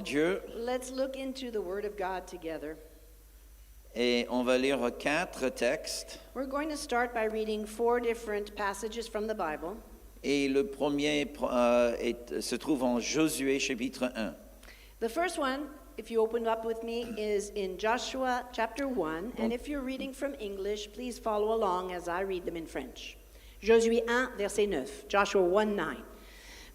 Dieu. Let's look into the Word of God together. Et on va lire 4 textes. We're going to start by reading 4 different passages from the Bible. Et le premier se trouve en Josué chapitre 1. The first one, if you open up with me, is in Joshua chapter 1. And if you're reading from English, please follow along as I read them in French. Josué 1, verset 9. Joshua 1, 9.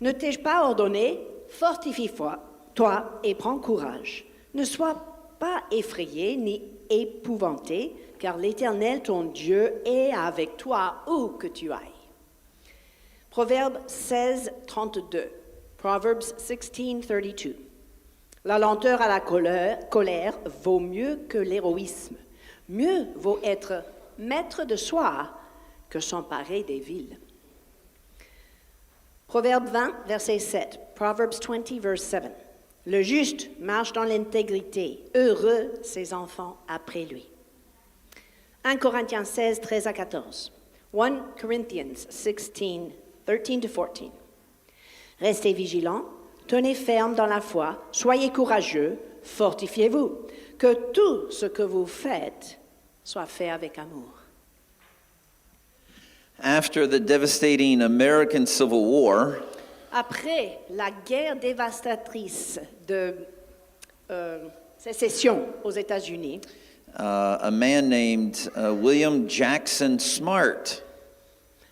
Ne t'ai-je pas ordonné, fortifie-toi et prends courage. Ne sois pas effrayé ni épouvanté, car l'Éternel, ton Dieu, est avec toi où que tu ailles. Proverbe 16, 32. Proverbs 16, 32. La lenteur à la colère vaut mieux que l'héroïsme. Mieux vaut être maître de soi que s'emparer des villes. Proverbe 20, verset 7. Proverbs 20, verse 7. Le juste marche dans l'intégrité. Heureux ses enfants après lui. 1 Corinthiens 16, 13 à 14. 1 Corinthians 16, 13 to 14. Restez vigilants, tenez ferme dans la foi, soyez courageux, fortifiez-vous, que tout ce que vous faites soit fait avec amour. After the devastating American Civil War, Après la guerre dévastatrice de sécession aux États-Unis, a man named William Jackson Smart,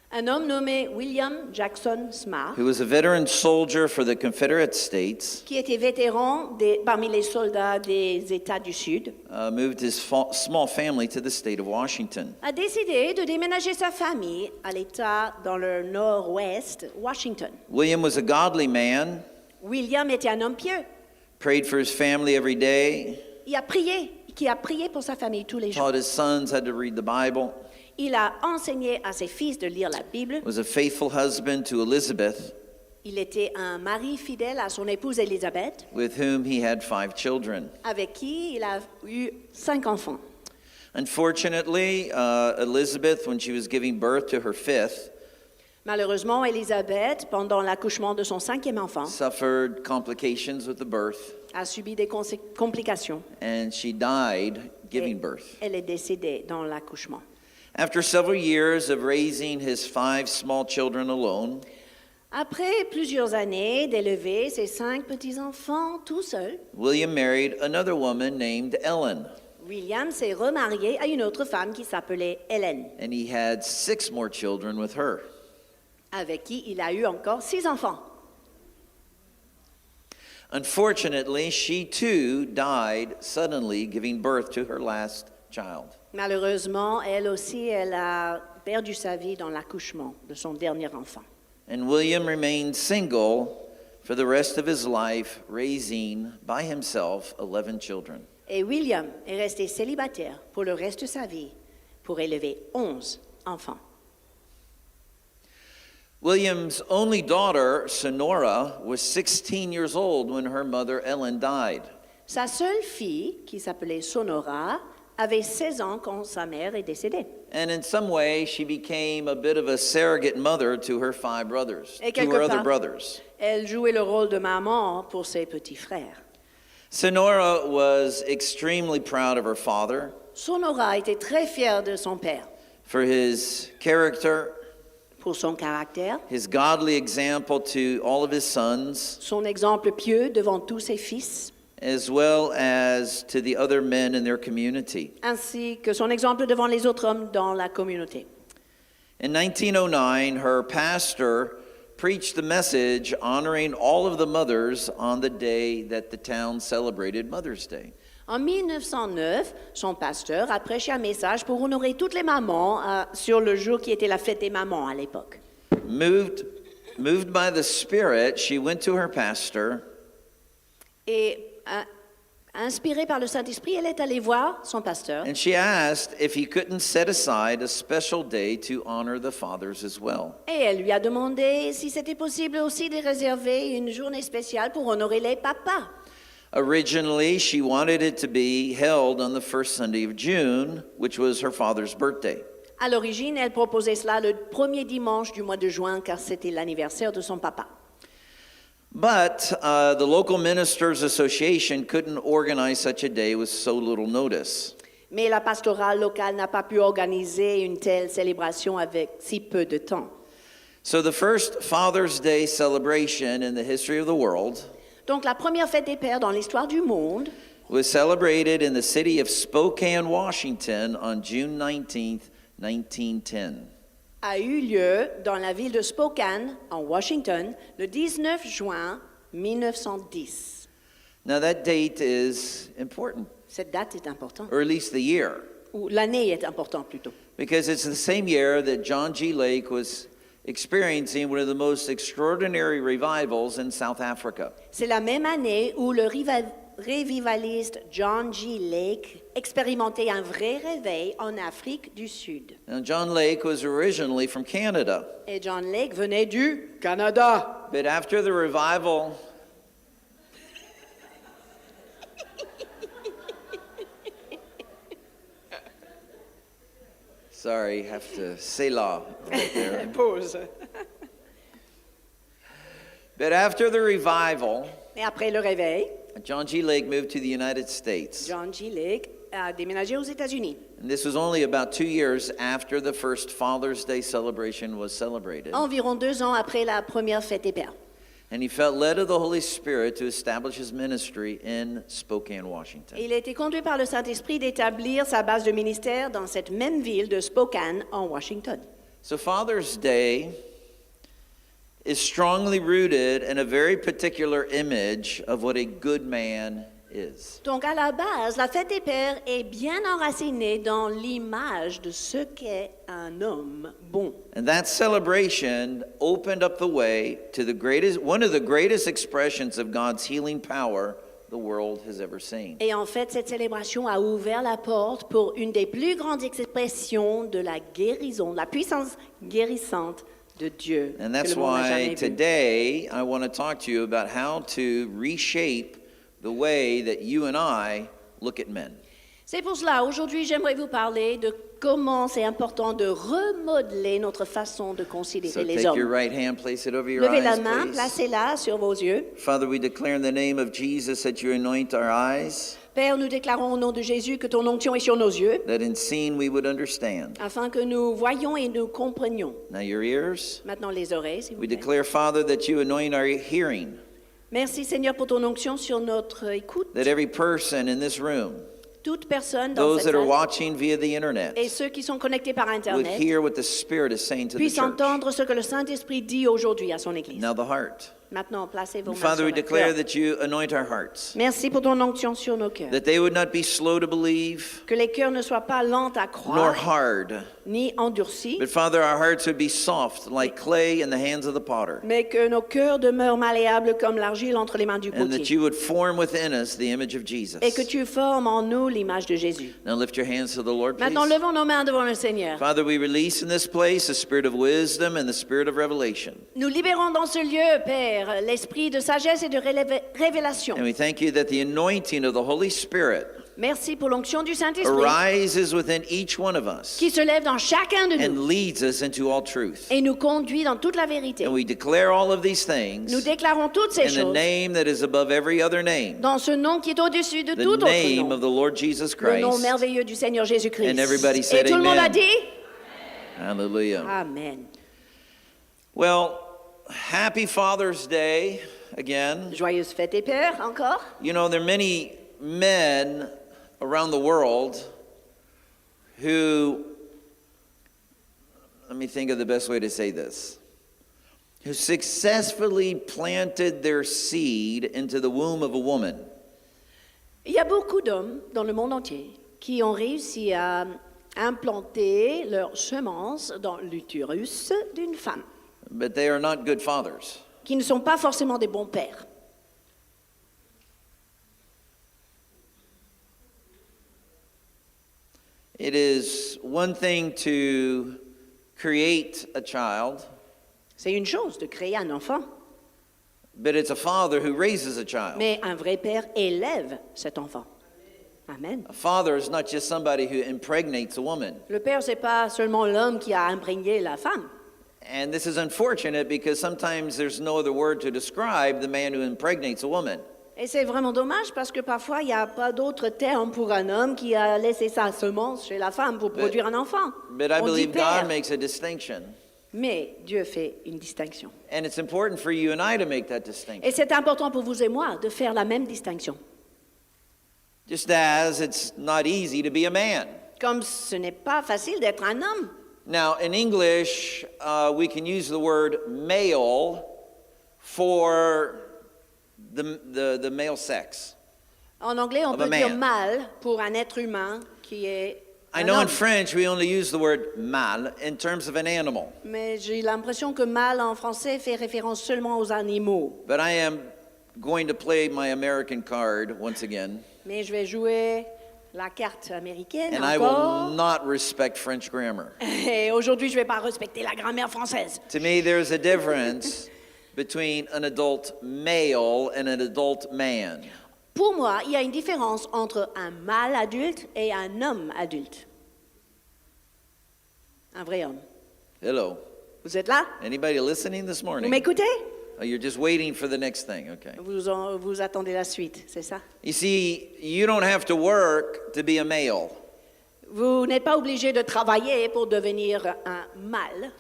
un homme nommé William Jackson Smart, who was a veteran soldier for the Confederate States, qui était vétéran parmi les soldats des États du Sud, moved his small family to the state of Washington. a décidé de déménager sa famille à l'État dans le nord-ouest, Washington. William was a godly man, William était un homme pieux. prayed for his family every day, Il a prié pour sa famille tous les jours. taught his sons how to read the Bible, Il a enseigné à ses fils de lire la Bible. was a faithful husband to Elizabeth, Il était un mari fidèle à son épouse Élisabeth, with whom he had 5 children. avec qui il a eu 5 enfants. Unfortunately, Elizabeth, when she was giving birth to her 5th, Malheureusement, Élisabeth, pendant l'accouchement de son 5e enfant, suffered complications with the birth, a subi des complications. and she died giving Et birth. elle est décédée dans l'accouchement. After several years of raising his 5 small children alone, Après plusieurs années d'élever ses 5 petits-enfants tout seul, William married another woman named Ellen, William s'est remarié à une autre femme qui s'appelait Hélène, and he had 6 more children with her. avec qui il a eu encore 6 enfants. Unfortunately, she too died suddenly giving birth to her last child. Malheureusement, elle aussi, elle a perdu sa vie dans l'accouchement de son dernier enfant. And William remained single for the rest of his life, raising by himself 11 children. Et William est resté célibataire pour le reste de sa vie pour élever 11 enfants. William's only daughter, Sonora, was 16 years old when her mother, Ellen, died. Sa seule fille, qui s'appelait Sonora, avait 16 ans quand sa mère est décédée. And in some way, she became a bit of a surrogate mother to her 5 brothers, Et to her quelque other part, brothers. elle jouait le rôle de maman pour ses petits frères. Sonora was extremely proud of her father Sonora était très fière de son père for his character, pour son caractère, his godly example to all of his sons, son exemple pieux devant tous ses fils, as well as to the other men in their community. ainsi que son exemple devant les autres hommes dans la communauté. In 1909, her pastor preached a message honoring all of the mothers on the day that the town celebrated Mother's Day. En 1909, son pasteur a prêché un message pour honorer toutes les mamans sur le jour qui était la fête des mamans à l'époque. Moved by the Spirit, she went to her pastor Et inspirée par le Saint-Esprit, elle est allée voir son pasteur and she asked if he couldn't set aside a special day to honor the fathers as well. et elle lui a demandé si c'était possible aussi de réserver une journée spéciale pour honorer les papas. Originally, she wanted it to be held on the first Sunday of June, which was her father's birthday. À l'origine, elle proposait cela le premier dimanche du mois de juin car c'était l'anniversaire de son papa. But the local ministers association couldn't organize such a day with so little notice. Mais la pastorale locale n'a pas pu organiser une telle célébration avec si peu de temps. So the first Father's Day celebration in the history of the world Donc la première fête des pères dans l'histoire du monde was celebrated in the city of Spokane, Washington on June 19th, 1910. a eu lieu dans la ville de Spokane, en Washington, le 19 juin 1910. Now that date is important, Cette date est importante, or at least the year, ou l'année est importante plutôt, because it's the same year that John G. Lake was experiencing one of the most extraordinary revivals in South Africa. C'est la même année où le révivaliste John G. Lake expérimentait un vrai réveil en Afrique du Sud. Now, John Lake was originally from Canada, Et John Lake venait du Canada. but after the revival, sorry, have to say law right there. Pause. But after the revival, Et après le réveil, John G. Lake moved to the United States. John G. Lake a déménagé aux États-Unis. And this was only about 2 years after the first Father's Day celebration was celebrated. Environ 2 ans après la première fête des pères. And he felt led of the Holy Spirit to establish his ministry in Spokane, Washington. Et il a été conduit par le Saint-Esprit d'établir sa base de ministère dans cette même ville de Spokane, en Washington. So Father's Day is strongly rooted in a very particular image of what a good man is. Donc à la base, la fête des pères est bien enracinée dans l'image de ce qu'est un homme bon. And that celebration opened up the way to one of the greatest expressions of God's healing power the world has ever seen. Et en fait, cette célébration a ouvert la porte pour une des plus grandes expressions de la guérison, la puissance guérissante de Dieu. And que that's le monde n'a why jamais vue. today I want to talk to you about how to reshape the way that you and I look at men. C'est pour cela, aujourd'hui, j'aimerais vous parler de comment c'est important de remodeler notre façon de So considérer les take your hommes. right hand, place it over your Levez la eyes, main, please. placez-la sur vos yeux. Father, we declare in the name of Jesus that you anoint our eyes, Père, nous déclarons au nom de Jésus que ton onction est sur nos yeux, that in seeing we would understand. afin que nous voyions et nous comprenions. Now your ears. Maintenant les oreilles, s'il vous We plaît. declare, Father, that you anoint our hearing, Merci Seigneur pour ton onction sur notre écoute. that every person in this room, Toute personne dans those cette that are salle watching via the internet, et ceux qui sont connectés par would Internet hear what the Spirit is saying to the puissent church. entendre ce que le Saint-Esprit dit aujourd'hui à son Église. Now the heart. Maintenant, placez vos mains Father, sur we le declare cœur. that you anoint our hearts, Merci pour ton onction sur nos cœurs. that they would not be slow to believe, Que les cœurs ne soient pas lents à nor croire, hard. ni endurcis, But Father, our hearts would be soft like clay in the hands of the potter, mais que nos cœurs demeurent malléables comme l'argile entre les mains du and that potier. you would form within us the image of Jesus. Et que tu formes en nous l'image de Jésus. Now lift your hands to the Lord, Maintenant, please. levons nos mains devant le Seigneur. Father, we release in this place the spirit of wisdom and the spirit of revelation. Nous libérons dans ce lieu, Père, l'esprit de sagesse et de révélation. And we thank you that the anointing of the Holy Spirit Merci pour l'onction du Saint-Esprit arises within each one of us qui se lève dans chacun de nous and leads us into all truth. et nous conduit dans toute la vérité. And we declare all of these things Nous déclarons toutes ces in the choses name that is above every other name, dans ce nom qui est au-dessus de the tout autre name nom, of the Lord Jesus le nom Christ. merveilleux du Seigneur Jésus-Christ. And everybody Et said tout le monde a amen. dit Hallelujah. Amen. Well, happy Father's Day again. Joyeuse fête des pères encore. You know, there are many men around the world who, let me think of the best way to say this, who successfully planted their seed into the womb of a woman. Il y a beaucoup d'hommes dans le monde entier qui ont réussi à implanter leur semence dans l'utérus d'une femme, But they are not good fathers. qui ne sont pas forcément des bons pères. It is one thing to create a child, C'est une chose de créer un enfant, but it's a father who raises a child. mais un vrai père élève cet enfant. Amen. A father is not just somebody who impregnates a woman. Le père, c'est pas seulement l'homme qui a imprégné la femme. And this is unfortunate because sometimes there's no other word to describe the man who impregnates a woman. Et c'est vraiment dommage parce que parfois, il n'y a pas d'autre terme pour un homme qui a laissé sa semence chez la femme pour produire un enfant. But I On dit believe père. God makes a distinction. Mais Dieu fait une distinction. And it's important for you and I to make that distinction. Et c'est important pour vous et moi de faire la même distinction. Just as it's not easy to be a man. Comme ce n'est pas facile d'être un homme. Now, in English, we can use the word male for the male sex. En anglais, on Of a peut dire man. mâle pour un être humain qui est I un know in homme. French we only use the word mâle in terms of an animal, Mais j'ai l'impression que mâle en français fait référence seulement aux animaux. but I am going to play my American card once again, Mais je vais jouer la carte américaine and I will encore. not respect French grammar. Et aujourd'hui, je ne vais pas respecter la grammaire française. To me, there's a difference between an adult male and an adult man. Pour moi, il y a une différence entre un mâle adulte et un homme adulte. Un vrai homme. Hello. Vous êtes là? Anybody listening this Vous morning? m'écoutez? Oh, you're just waiting for the next thing, okay. Vous attendez la suite, c'est ça? You see, you don't have to work to be a male. Vous n'êtes pas obligé de travailler pour devenir un mâle.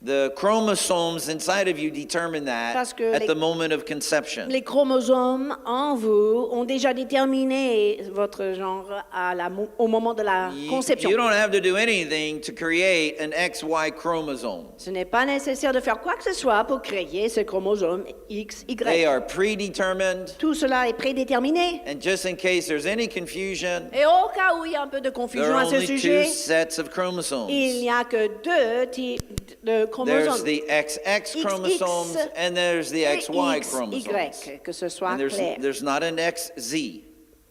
The chromosomes inside of you determine Parce that que at les- the moment of conception. Les chromosomes en vous ont déjà déterminé votre genre au moment de la conception. You don't have to do anything to create an XY chromosome. Ce n'est pas nécessaire de faire quoi que ce soit pour créer ce chromosome X, They Y. are predetermined, Tout cela est prédéterminé. and just in case there's any confusion, Et au cas où il y a un peu de there confusion are à ce only two sujet, sets of chromosomes. il n'y a que deux types de There's chromosomes. the XX XX chromosomes and there's the et XY XY, chromosomes. que ce soit And clair. there's not an XZ.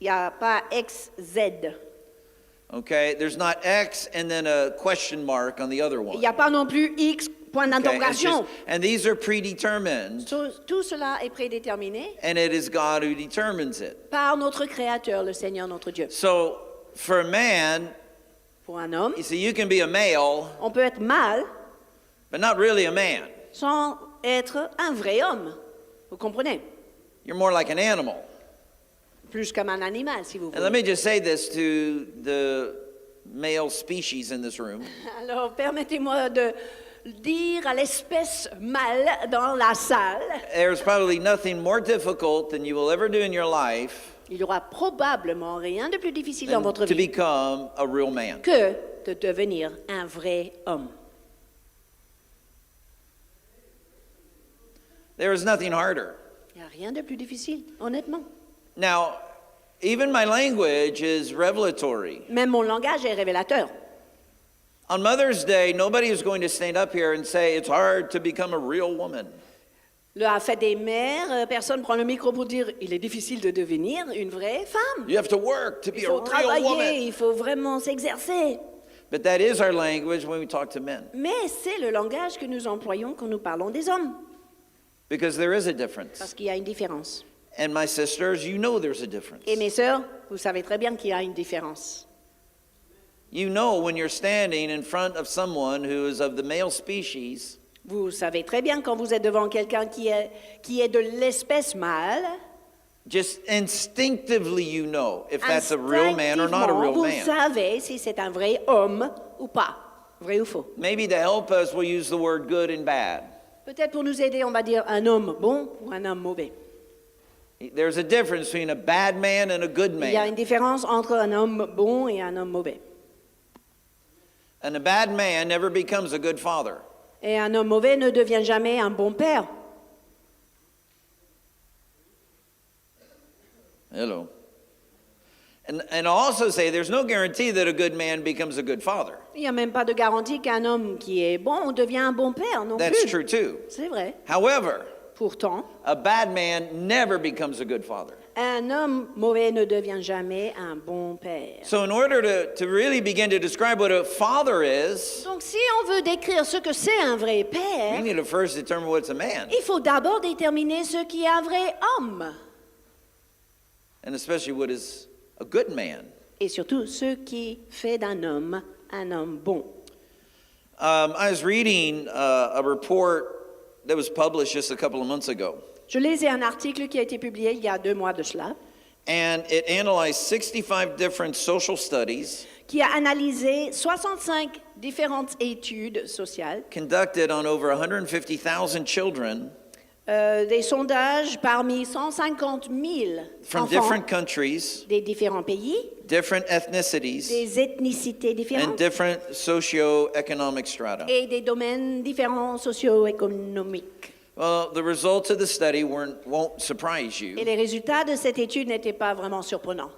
Il n'y a pas XZ. Okay, there's not X and then a question mark on the other one. Il n'y a pas non plus X, point Okay, it's d'interrogation. just- and these are predetermined, Tout cela est prédéterminé and it is God who determines it. par notre Créateur, le Seigneur notre Dieu. So for a man, Pour un homme, you see, you can be a male, on peut être mâle but not really a man. sans être un vrai homme. Vous comprenez? You're more like an animal. Plus comme un animal, si vous And let voulez. me just say this to the male species in this room. Alors, permettez-moi de dire à l'espèce mâle dans la salle, There's probably nothing more difficult than you will ever do in your life il y aura probablement rien de plus difficile dans than votre to vie become a real man. que de devenir un vrai homme. There is nothing harder. Il n'y a rien de plus difficile, honnêtement. Now, even my language is revelatory. Même mon langage est révélateur. On Mother's Day, nobody is going to stand up here and say it's hard to become a real woman. La fête des mères, personne prend le micro pour dire il est difficile de devenir une vraie femme. You have to work to be Il a faut real travailler, woman. il faut vraiment s'exercer. But that is our language when we talk to men, Mais c'est le langage que nous employons quand nous parlons des hommes. because there is a Parce difference. qu'il y a une différence. And my sisters, you know there's a difference. Et mes sœurs, vous savez très bien qu'il y a une différence. You know when you're standing in front of someone who is of the male species, Vous savez très bien quand vous êtes devant quelqu'un qui est de l'espèce mâle, just instinctively you know if that's a real man or not a instinctivement, real vous man. savez si c'est un vrai homme ou pas. Vrai ou faux. Maybe to help us, we'll use the word good and bad. Peut-être pour nous aider, on va dire un homme bon ou un homme mauvais. There's a difference between a bad man and a good Il y a man. une différence entre un homme bon et un homme mauvais. And a bad man never becomes a good father. Et un homme mauvais ne devient jamais un bon père. Hello. And I'll also say there's no guarantee that a good man becomes a good father. Il n'y a même pas de garantie qu'un homme qui est bon devient un bon père non That's plus. true too. C'est vrai. However, Pourtant, a bad man never becomes a good father. un homme mauvais ne devient jamais un bon père. So in order to really begin to describe what a father is, Donc si on veut décrire ce que c'est un vrai we père, need to first determine what's a man. il faut d'abord déterminer ce qui est un vrai homme. And especially what is a good man. Et surtout ce qui fait d'un homme un homme bon. I was reading a report that was published just a couple of months ago, Je lisais un article qui a été publié il y a 2 mois de cela, and it analyzed 65 different social studies qui a analysé 65 différentes études sociales, conducted on over 150,000 children des sondages parmi 150 000 from enfants different countries, des différents pays, different ethnicities, des ethnicités and différentes different socio-economic strata. et des domaines différents socio-économiques. Well, the results of the study won't surprise Et you, les résultats de cette étude n'étaient pas vraiment surprenants.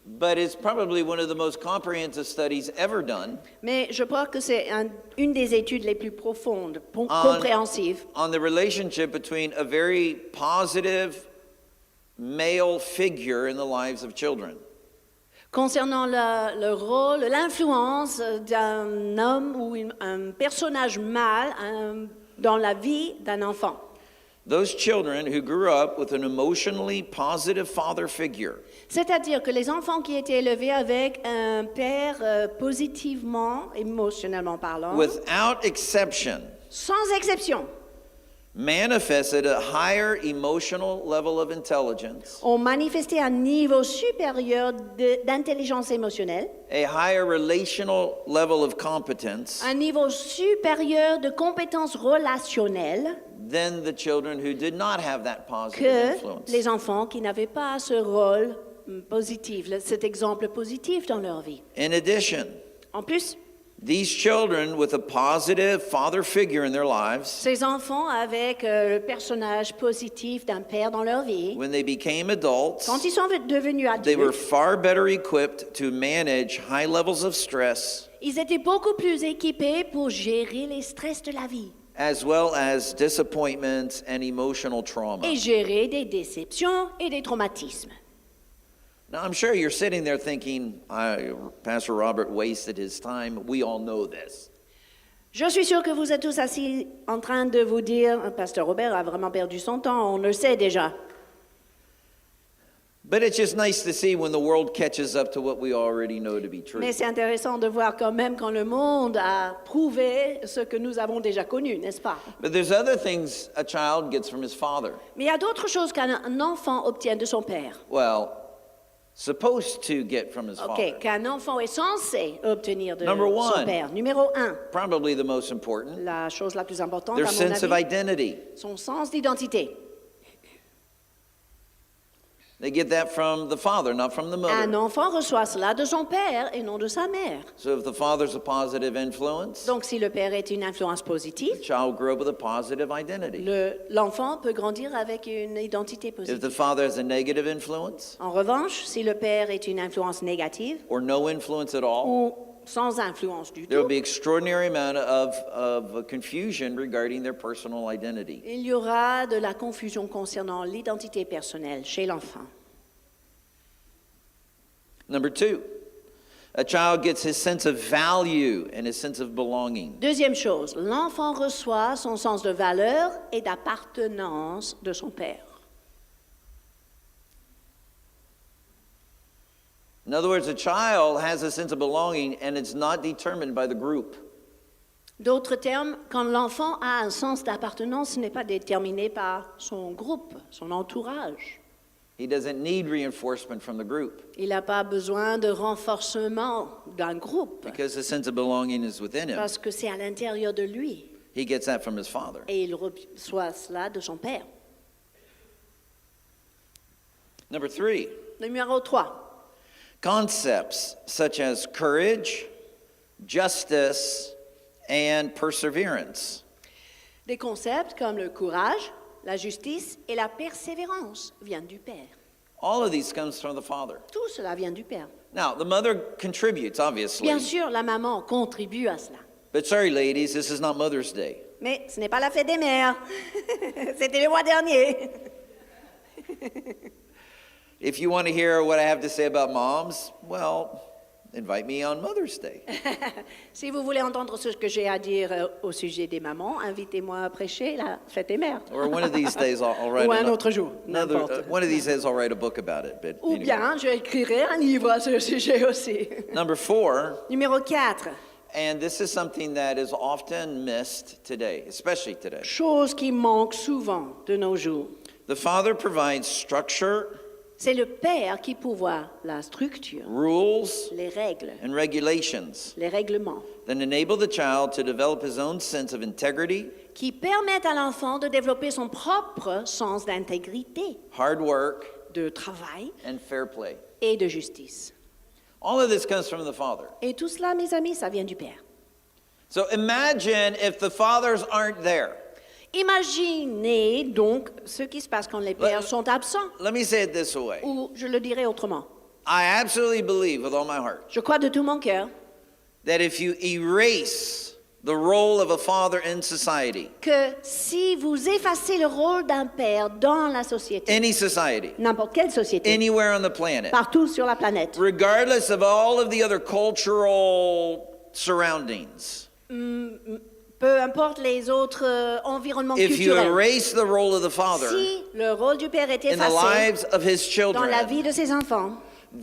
but it's probably one of the most comprehensive studies ever done Mais je crois que c'est une des études les plus profondes, compréhensives, on the relationship between a very positive male figure in the lives of children concernant le rôle, l'influence d'un homme ou un personnage mâle dans la vie d'un enfant. those children who grew up with an emotionally positive father figure C'est-à-dire que les enfants qui étaient élevés avec un père positivement, émotionnellement parlant, without exception sans exception, manifested a higher emotional level of intelligence, ont manifesté un niveau supérieur d'intelligence émotionnelle, a higher relational level of competence un niveau supérieur de compétences relationnelles than the children who did not have that positive que influence. les enfants qui n'avaient pas ce rôle positif, cet exemple positif dans leur vie. In addition, En plus, these children with a positive father figure in their lives, ces enfants avec le personnage positif d'un père dans leur vie, when they became adults, quand ils sont devenus they were adultes, far better equipped to manage high levels of stress ils étaient beaucoup plus équipés pour gérer les stress de la vie as well as disappointments and emotional trauma. et gérer des déceptions et des traumatismes. Now, I'm sure you're sitting there thinking, Pastor Robert wasted his time. We all know this. Je suis sûre que vous êtes tous assis en train de vous dire, Pasteur Robert a vraiment perdu son temps, on le sait déjà. But it's just nice to see when the world catches up to what we already know to be true. Mais c'est intéressant de voir quand même quand le monde a prouvé ce que nous avons déjà connu, n'est-ce pas? But there's other things a child gets from his father. Mais il y a d'autres choses qu'un enfant obtient de son père. Well, supposed to get from his OK, father. qu'un enfant est censé obtenir de Number son one. père. Numéro 1, Probably the most important. la chose la plus importante Their à mon sense of avis, identity. son sens d'identité. They get that from the father, not from the Un mother. enfant reçoit cela de son père et non de sa mère. So if the father's a positive influence, Donc si le père est une influence the positive, child grew up with a positive identity. l'enfant peut grandir avec une identité If positive. the father has a negative influence En revanche, si le père est une influence négative or no influence at all, ou sans influence du there will tout, be extraordinary amount of confusion regarding their personal identity. il y aura de la confusion concernant l'identité personnelle chez l'enfant. Number two, a child gets his sense of value and his sense of belonging. Deuxième chose, l'enfant reçoit son sens de valeur et d'appartenance de son père. In other words, a child has a sense of belonging and it's not determined by the group. D'autres termes, quand l'enfant a un sens d'appartenance, ce n'est pas déterminé par son groupe, son entourage. He doesn't need reinforcement from the group Il n'a pas besoin de renforcement d'un groupe because the sense of belonging is within him. parce que c'est à l'intérieur de lui He gets that from his father. et il reçoit cela de son père. Number three, Numéro 3. concepts such as courage, justice, and perseverance. Des concepts comme le courage, la justice et la persévérance viennent du père. All of these comes from the father. Tout cela vient du père. Now, the mother contributes, obviously. Bien sûr, la maman contribue à cela. But sorry, ladies, this is not Mother's Day. Mais ce n'est pas la fête des mères. C'était le mois dernier. If you want to hear what I have to say about moms, well, invite me on Mother's Day. Si vous voulez entendre ce que j'ai à dire au sujet des mamans, invitez-moi à prêcher la fête des mères. Or one of these days, I'll write Ou un autre jour, n'importe. one of these days, I'll write a book about it. But Ou anyway. bien, je écrirai un livre à ce sujet aussi. Number four, Numéro 4. And this is something that is often missed today, especially today. Chose qui manque souvent de nos jours. The father provides structure, C'est le père qui pourvoit la structure, rules, les règles, and regulations les règlements, that enable the child to develop his own sense of integrity, qui permettent à l'enfant de développer son propre sens d'intégrité, hard work, de travail and fair play. et de justice. All of this comes from the father. Et tout cela, mes amis, ça vient du père. So imagine if the fathers aren't there. Imaginez donc ce qui se passe quand les pères sont absents, Let me say it this way. ou je le dirais autrement. I absolutely believe with all my heart Je crois de tout mon cœur that if you erase the role of a father in society, que si vous effacez le rôle d'un père dans la société, any society, n'importe quelle société, anywhere on the planet, partout sur la planète, regardless of all of the other cultural surroundings, peu importe les autres environnements if you culturels, erase the role of the father si le rôle du père est in the effacé lives of his dans la children, vie de ses enfants,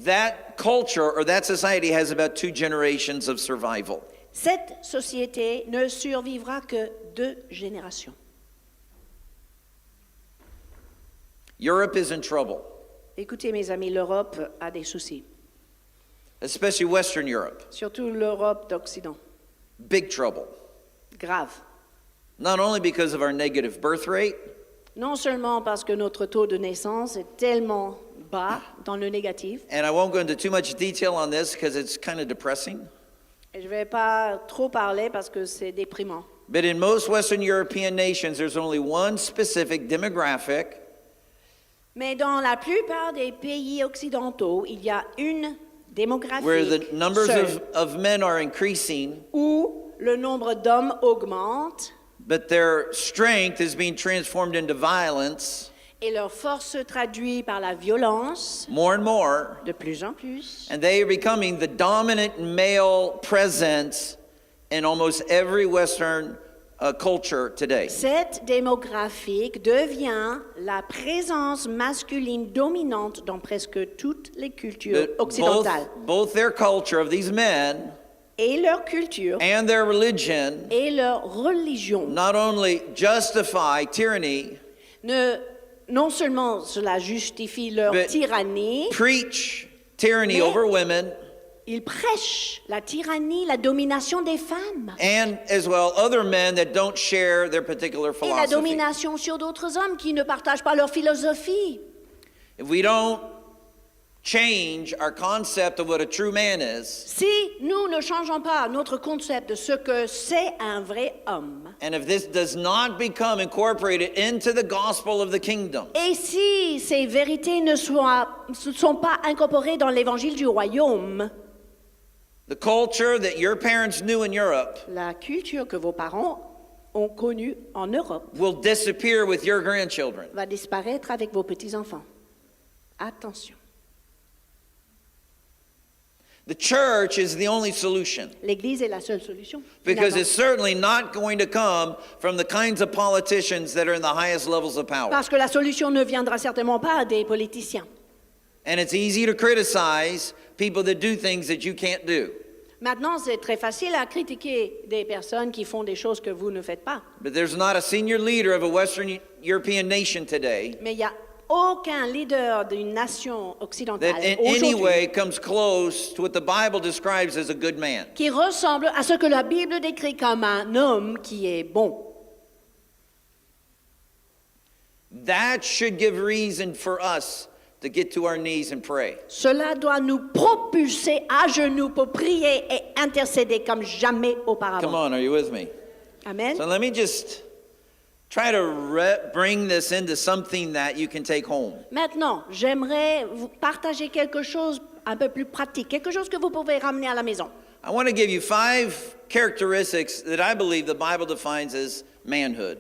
that culture or that society has about 2 generations of survival. cette société ne survivra que 2 générations. Europe is in trouble, Écoutez, mes amis, l'Europe a des soucis, especially Western Europe. surtout l'Europe d'Occident. Big trouble. Grave. Not only because of our negative birth rate, Non seulement parce que notre taux de naissance est tellement bas dans le négatif, and I won't go into too much detail on this because it's kind of depressing, et je ne vais pas trop parler parce que c'est déprimant. but in most Western European nations, there's only one specific demographic Mais dans la plupart des pays occidentaux, il y a une démographie where the numbers seule, of men are increasing, où le nombre d'hommes augmente but their strength is being transformed into violence et leur force se traduit par la violence more and more, de plus en plus. and they are becoming the dominant male presence in almost every Western culture today. Cette démographique devient la présence masculine dominante dans presque toutes les cultures But occidentales. both their culture of these men Et leur culture and their religion et leur religion. not only justify tyranny, Non seulement cela justifie leur but tyrannie, preach tyranny Mais- over women, ils prêchent la tyrannie, la domination des femmes and as well other men that don't share their particular et la philosophy. domination sur d'autres hommes qui ne partagent pas leur philosophie. If we don't change our concept of what a true man is, Si nous ne changeons pas notre concept de ce que c'est un vrai homme, and if this does not become incorporated into the gospel of the kingdom, et si ces vérités ne sont pas incorporées dans l'évangile du royaume, the culture that your parents knew in Europe la culture que vos parents ont connue en Europe will disappear with your grandchildren. va disparaître avec vos petits-enfants. Attention. The church is the only solution L'Église est la seule solution. because finalement. it's certainly not going to come from the kinds of politicians that are in the highest levels of power. Parce que la solution ne viendra certainement pas des politiciens. And it's easy to criticize people that do things that you can't do. Maintenant, c'est très facile à critiquer des personnes qui font des choses que vous ne faites pas. But there's not a senior leader of a Western European nation today Mais il n'y a aucun leader d'une nation occidentale that in any aujourd'hui way comes close to what the Bible describes as a good man. qui ressemble à ce que la Bible décrit comme un homme qui est bon. That should give reason for us to get to our knees and pray. Cela doit nous propulser à genoux pour prier et intercéder comme jamais Come auparavant. on, are you with me? Amen. So let me just try to bring this into something that you can take home. Maintenant, j'aimerais vous partager quelque chose un peu plus pratique, quelque chose que vous pouvez ramener à la maison. I want to give you 5 characteristics that I believe the Bible defines as manhood.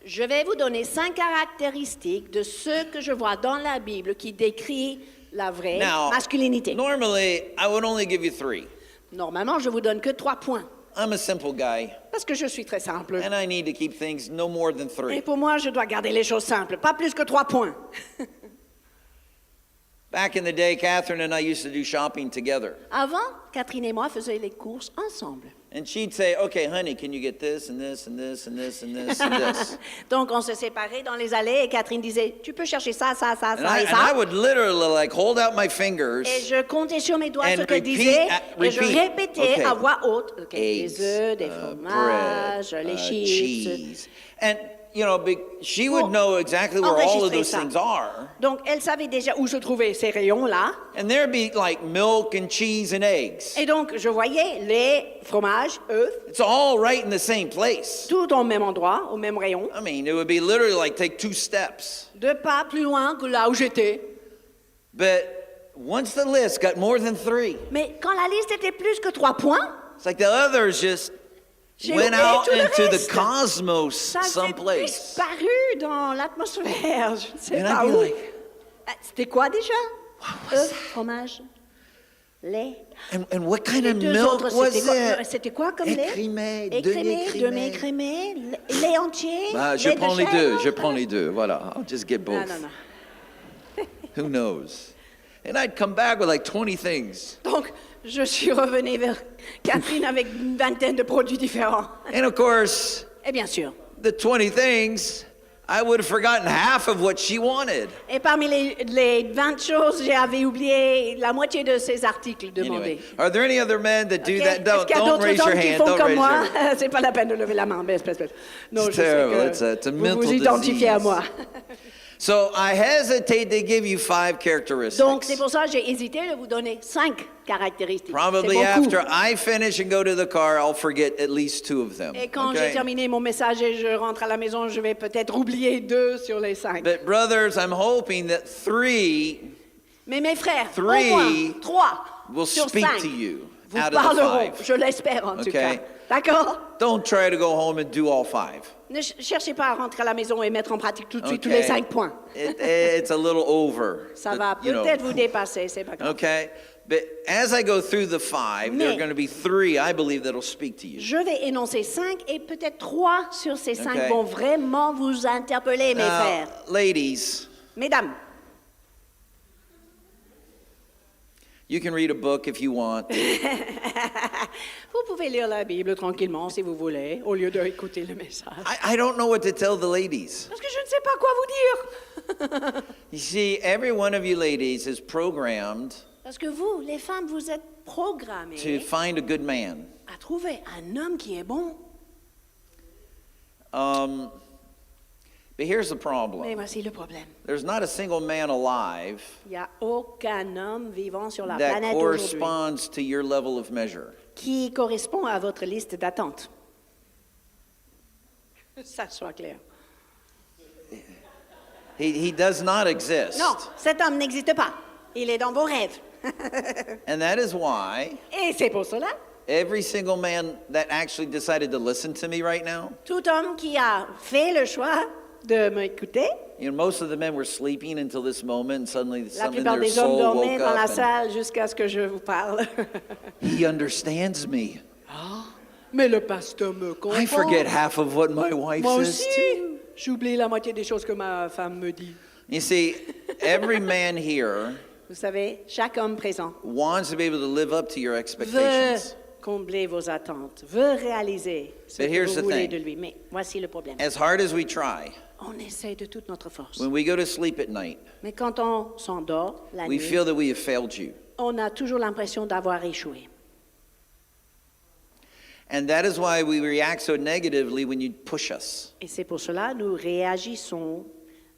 Je vais vous donner 5 caractéristiques de ce que je vois dans la Bible qui décrit la vraie Now, masculinité. normally I would only give you 3. Normalement, je vous donne que 3 points, I'm a simple guy, parce que je suis très simple. and I need to keep things no more than Et 3. pour moi, je dois garder les choses simples, pas plus que 3 points. Back in the day, Catherine and I used to do shopping together. Avant, Catherine et moi faisions les courses ensemble. And she'd say, okay, honey, can you get this and this and this and this and this and this? Donc, on se séparait dans les allées et Catherine disait, tu peux chercher ça, ça, ça, And ça et and I ça. would literally like hold out my fingers. Et je comptais sur mes doigts And ce qu'elle repeat, disait et je repeat. répétais Okay. à voix haute. Ok, Eggs, des œufs, des fromages, bread, les chips. cheese. And, you know, she would Pour know exactly where all of enregistrer those ça. things are. Donc, elle savait déjà où se trouvaient ces rayons-là. And there'd be like milk and cheese and eggs. Et donc, je voyais lait, fromage, œufs, It's all right in the same place. tout au même endroit, au même rayon. I mean, it would be literally like take 2 steps. 2 pas plus loin que là où j'étais. But once the list got more than 3, Mais quand la liste était plus que 3 points, it's like the others just j'ai went oublié out tout le into the reste. cosmos Ça s'est someplace. disparu dans l'atmosphère. Je ne sais And I'd pas be où. like, C'était quoi déjà? Œufs, fromage, lait. and what kind Les of 2 milk autres, was c'était quoi comme lait? Écrémé, Écrémé, demi-écrémé. demi-écrémé, lait entier, Bah, je lait de prends les chèvre. deux, je prends les deux. Voilà, I'll just get both. Non, non, non. Who knows? And I'd come back with like 20 things. Donc, je suis revenue vers Catherine avec une vingtaine de produits différents. And of course, Et bien sûr. the 20 things, I would have forgotten half of what she wanted. Et parmi les 20 choses, j'avais oublié la moitié de ces articles demandés. Anyway, are there any other men that do Ok? that? Est-ce Don't, qu'il y a don't d'autres raise your hommes qui hand. font Don't comme raise moi? your hand. C'est pas la peine de lever la main. Baisse. Non, It's je terrible. sais que It's a vous mental vous identifiez à disease. moi. So I hesitate to give you 5 characteristics. Donc, c'est pour ça que j'ai hésité de vous donner 5 caractéristiques. Probably C'est beaucoup. after I finish and go to the car, I'll forget at least 2 of them. Et quand okay? j'ai terminé mon message et je rentre à la maison, je vais peut-être oublier 2 sur les 5. But brothers, I'm hoping that 3 Mais mes frères, au Three moins 3 will sur speak 5 to you vous out of the parleront, 5. je l'espère en tout Okay. cas. D'accord? Don't try to go home and do all 5. Ne cherchez pas à rentrer à la maison et mettre en pratique tout de suite tous Okay. les 5 points. It's a little over. Ça va you know. peut-être vous dépasser, c'est pas grave. Okay? But as I go through the 5, there are Mais- going to be 3 I believe that'll speak to you. Je vais énoncer 5 et peut-être 3 sur ces 5 Okay. vont vraiment vous interpeller, mes Now, frères. ladies, Mesdames, you can read a book if you want. vous pouvez lire la Bible tranquillement si vous voulez, au lieu d'écouter le message. I don't know what to tell the ladies. Parce que je ne sais pas quoi vous dire. You see, every one of you ladies is programmed Parce que vous, les femmes, vous êtes to programmées find a good man. à trouver un homme qui est bon. But here's the Mais problem. voici le problème. There's not a single man alive Il n'y a aucun homme vivant sur la that planète aujourd'hui corresponds to your level of measure. qui correspond à votre liste d'attente. Ça soit clair. He does not exist. Non, cet homme n'existe pas. Il est dans vos rêves. And that is why Et c'est pour cela, every single man that actually decided to listen to me right now, tout homme qui a fait le choix de m'écouter, you know, most of the men were sleeping until this moment, and suddenly la something in plupart their des hommes soul dormaient woke dans la up and salle jusqu'à ce que je vous parle. he understands me. Mais le pasteur me comprend. I forget half of what my wife Moi says aussi, too. j'oublie la moitié des choses que ma femme me dit. You see, every man here Vous savez, chaque homme présent wants to be able to live up to your veut expectations. combler vos attentes, veut réaliser ce But que here's vous the voulez thing. de lui. Mais voici le problème. As hard as we try, On essaie de toute notre force. when we go to sleep at night, Mais quand on s'endort la we nuit, feel that we have failed you. on a toujours l'impression d'avoir échoué. And that is why we react so negatively when you push us. Et c'est pour cela que nous réagissons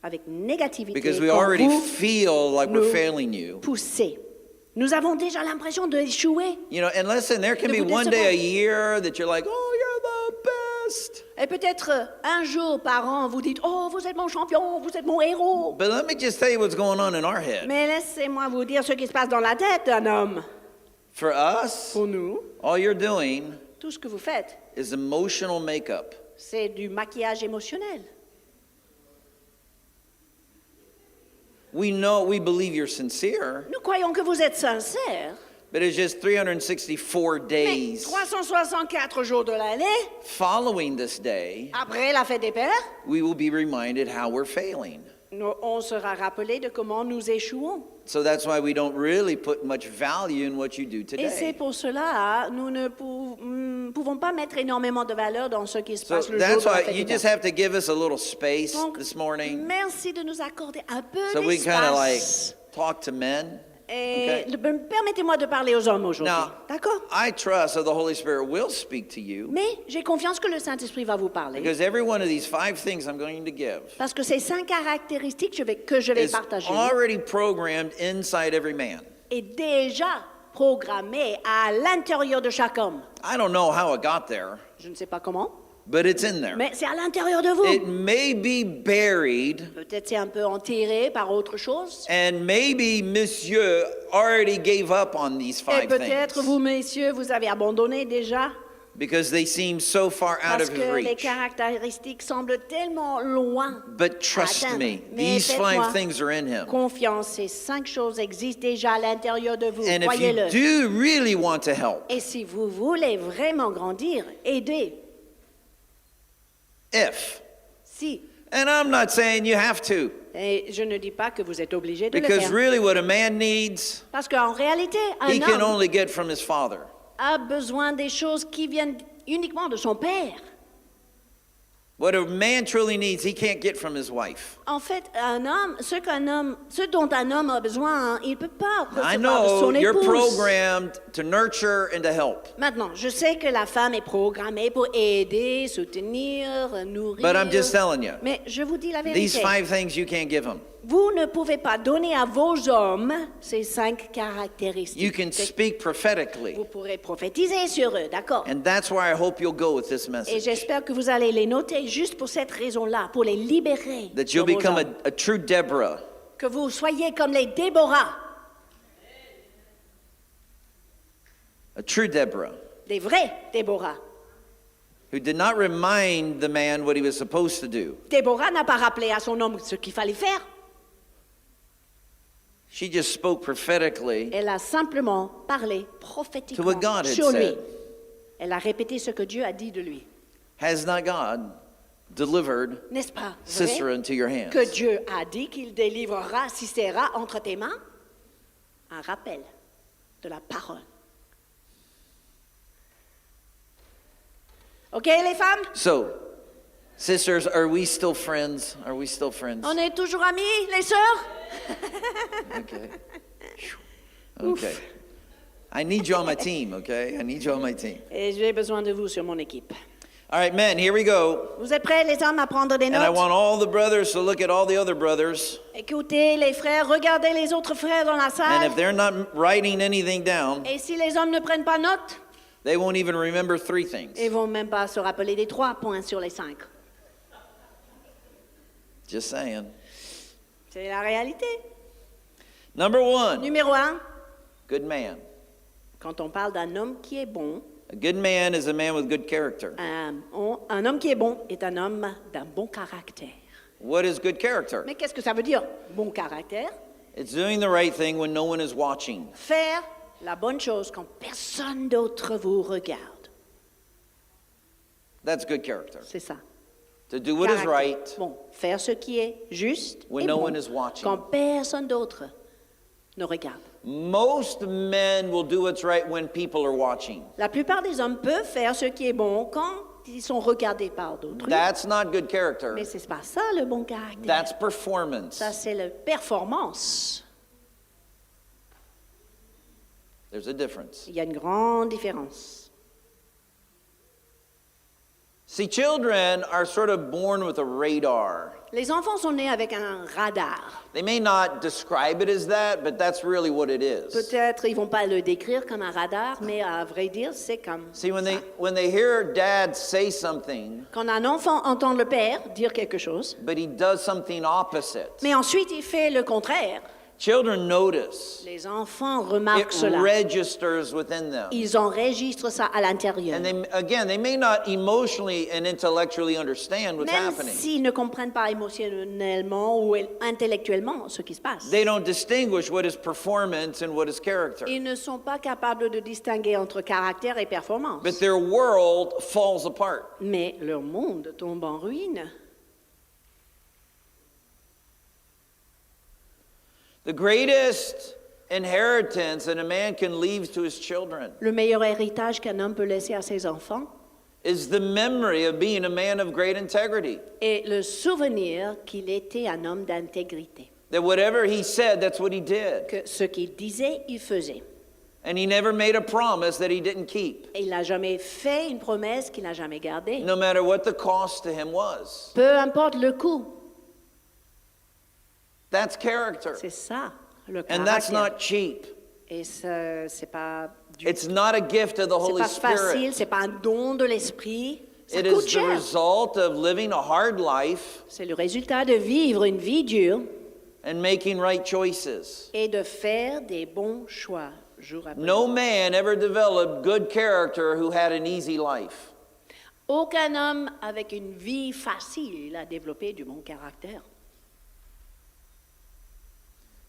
avec négativité Because we quand already vous feel like we're nous failing you. poussez. Nous avons déjà l'impression d'échouer. You know, and listen, there can De be vous one day a décevoir. year that you're like, oh, you're the best. Et peut-être un jour par an, vous dites « Oh, vous êtes mon champion, vous êtes mon héros ». But let me just tell you what's going on in our head. Mais laissez-moi vous dire ce qui se passe dans la tête d'un homme. For us, Pour nous, all you're doing tout ce que vous faites, is emotional makeup. c'est du maquillage émotionnel. We know, we believe you're sincere, Nous croyons que vous êtes sincère, but it's just 364 mais days 364 jours de l'année, following this day, après la fête des pères, we will be reminded how we're failing. on sera rappelé de comment nous échouons. So that's why we don't really put much value in what you do Et c'est today. pour cela nous ne pouvons ne pouvons pas mettre énormément de valeur dans ce qui se So passe le jour that's de la why fête you just éternelle. have to give us a little space Donc, this morning merci de nous accorder un peu so we can kind of like d'espace. talk to men. Et Okay. permettez-moi de parler aux hommes aujourd'hui. Now, D'accord? I trust that the Holy Spirit will speak to you Mais j'ai confiance que le Saint-Esprit va vous parler. because every one of these 5 things I'm going to give Parce que ces 5 caractéristiques que je vais is partager already programmed inside every man. est déjà programmée à l'intérieur de chaque homme. I don't know how it got there, Je ne sais pas comment, but it's in there. mais c'est à l'intérieur de vous. It may be buried, Peut-être c'est un peu enterré par autre chose. and maybe Monsieur already gave up on these Et 5 peut-être things vous, messieurs, vous avez abandonné déjà because they seem so far out parce of his que les reach. caractéristiques semblent tellement loin. But trust atteindre. me, Mais these 5 faites-moi things are in him. confiance, ces 5 choses existent déjà à l'intérieur de vous. And if Croyez-le. you do really want to help, Et si vous voulez vraiment grandir, aidez. Si. and I'm not saying you have to, Et je ne dis pas que vous êtes obligé de le because faire. really what a man needs, Parce qu'en réalité, he un can homme only get from his father. a besoin des choses qui viennent uniquement de son père. What a man truly needs, he can't get from his wife. En fait, ce dont un homme a besoin, il ne peut pas I recevoir de son know you're épouse. programmed to nurture and to help, Maintenant, je sais que la femme est programmée pour aider, soutenir, nourrir. but I'm just telling you, Mais je vous dis la these vérité. 5 things you can't give him. Vous ne pouvez pas donner à vos hommes ces 5 You caractéristiques. can speak prophetically, Vous pourrez prophétiser sur eux, d'accord? and that's why I hope you'll go with this Et message, j'espère que vous allez les noter juste pour cette raison-là, pour les libérer. that de you'll vos become hommes. a true Deborah, Que vous soyez comme les Déborah, a true Deborah, des vrais Déborah. who did not remind the man what he was supposed to do. Déborah n'a pas rappelé à son homme ce qu'il fallait faire. She just spoke prophetically Elle a simplement parlé to prophétiquement what God had sur lui. said. Elle a répété ce que Dieu a dit de lui. Has not God delivered N'est-ce pas Sisera vrai into your hands? que Dieu a dit qu'il délivrera Sisera entre tes mains? Un rappel de la parole. OK, les femmes? So, sisters, are we still friends? Are we still friends? On est toujours amis, les sœurs? Okay. Okay. I need you on my team, okay? I need you on my team. Et j'ai besoin de vous sur mon équipe. All right, men, here we go. Vous êtes prêts, les hommes, à prendre des And I notes? want all the brothers to look at all the other brothers. Écoutez, les frères, regardez les autres frères dans la And salle. if they're not writing anything down, Et si les hommes ne prennent pas note, they won't even remember 3 things. ils vont même pas se rappeler des 3 points sur les 5. Just saying. C'est la réalité. Number 1, Numéro 1, good man. quand on parle d'un homme qui est bon, A good man is a man with good character. un homme qui est bon est un homme d'un bon caractère. What is good character? Mais qu'est-ce que ça veut dire, bon caractère? It's doing the right thing when no one is watching. Faire la bonne chose quand personne d'autre vous regarde. That's good character. C'est ça. To do what is Caractère. right Bon, faire ce qui est juste when et no bon one is watching. quand personne d'autre ne regarde. Most men will do what's right when people are watching. La plupart des hommes peuvent faire ce qui est bon quand ils sont regardés par d'autres. That's not good character. Mais c'est pas ça le bon caractère. That's performance. Ça, c'est la performance. There's a difference. Il y a une grande différence. See, children are sort of born with a radar. Les enfants sont nés avec un radar. They may not describe it as that, but that's really what it is. Peut-être ils vont pas le décrire comme un radar, mais à vrai dire, c'est comme See, when ça. they hear dad say something, Quand un enfant entend le père dire quelque chose, but he does something opposite, mais ensuite il fait le contraire, children notice. les enfants remarquent It cela. registers within them. Ils enregistrent ça à l'intérieur. And they may not emotionally and intellectually understand what's Même happening. s'ils ne comprennent pas émotionnellement ou intellectuellement ce qui se passe. They don't distinguish what is performance and what is character. Ils ne sont pas capables de distinguer entre caractère et performance. But their world falls apart. Mais leur monde tombe en ruine. The greatest inheritance that a man can leave to his children Le meilleur héritage qu'un homme peut laisser à ses enfants is the memory of being a man of great integrity. est le souvenir qu'il était un homme d'intégrité. That whatever he said, that's what he did. Que ce qu'il disait, il faisait. And he never made a promise that he didn't keep, Et il n'a jamais fait une promesse qu'il n'a jamais gardée. no matter what the cost to him was. Peu importe le coût. That's character. C'est ça, le And that's caractère. not cheap. Et c'est pas It's not a gift of the c'est Holy pas facile, Spirit. c'est pas un don de l'esprit. Ça It coûte is the cher. result of living a hard life C'est le résultat de vivre une vie dure and making right choices. et de faire des bons choix jour après No jour. man ever developed good character who had an easy life. Aucun homme avec une vie facile a développé du bon caractère.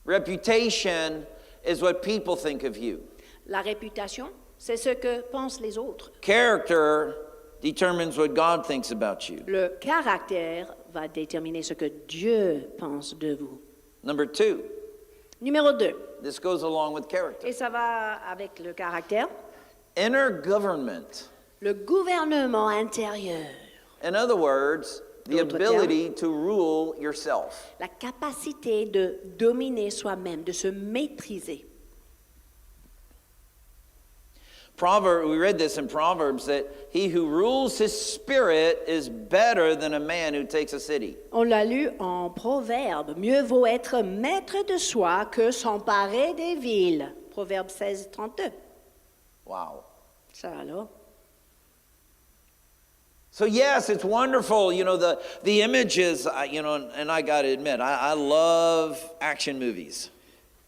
Reputation is what people think of you. La réputation, c'est ce que pensent les autres. Character determines what God thinks about you. Le caractère va déterminer ce que Dieu pense de vous. Number 2, Numéro 2, this goes along with character. et ça va avec le caractère, Inner government. le gouvernement intérieur, In other words, the D'autres ability to rule yourself. la capacité de dominer soi-même, de se maîtriser. We read this in Proverbs that he who rules his spirit is better than a man who takes a city. On l'a lu en Proverbe. Mieux vaut être maître de soi que s'emparer des villes. Proverbe 16, 32. Wow. Ça alors? So yes, it's wonderful, the images, and I got to admit, I love action movies.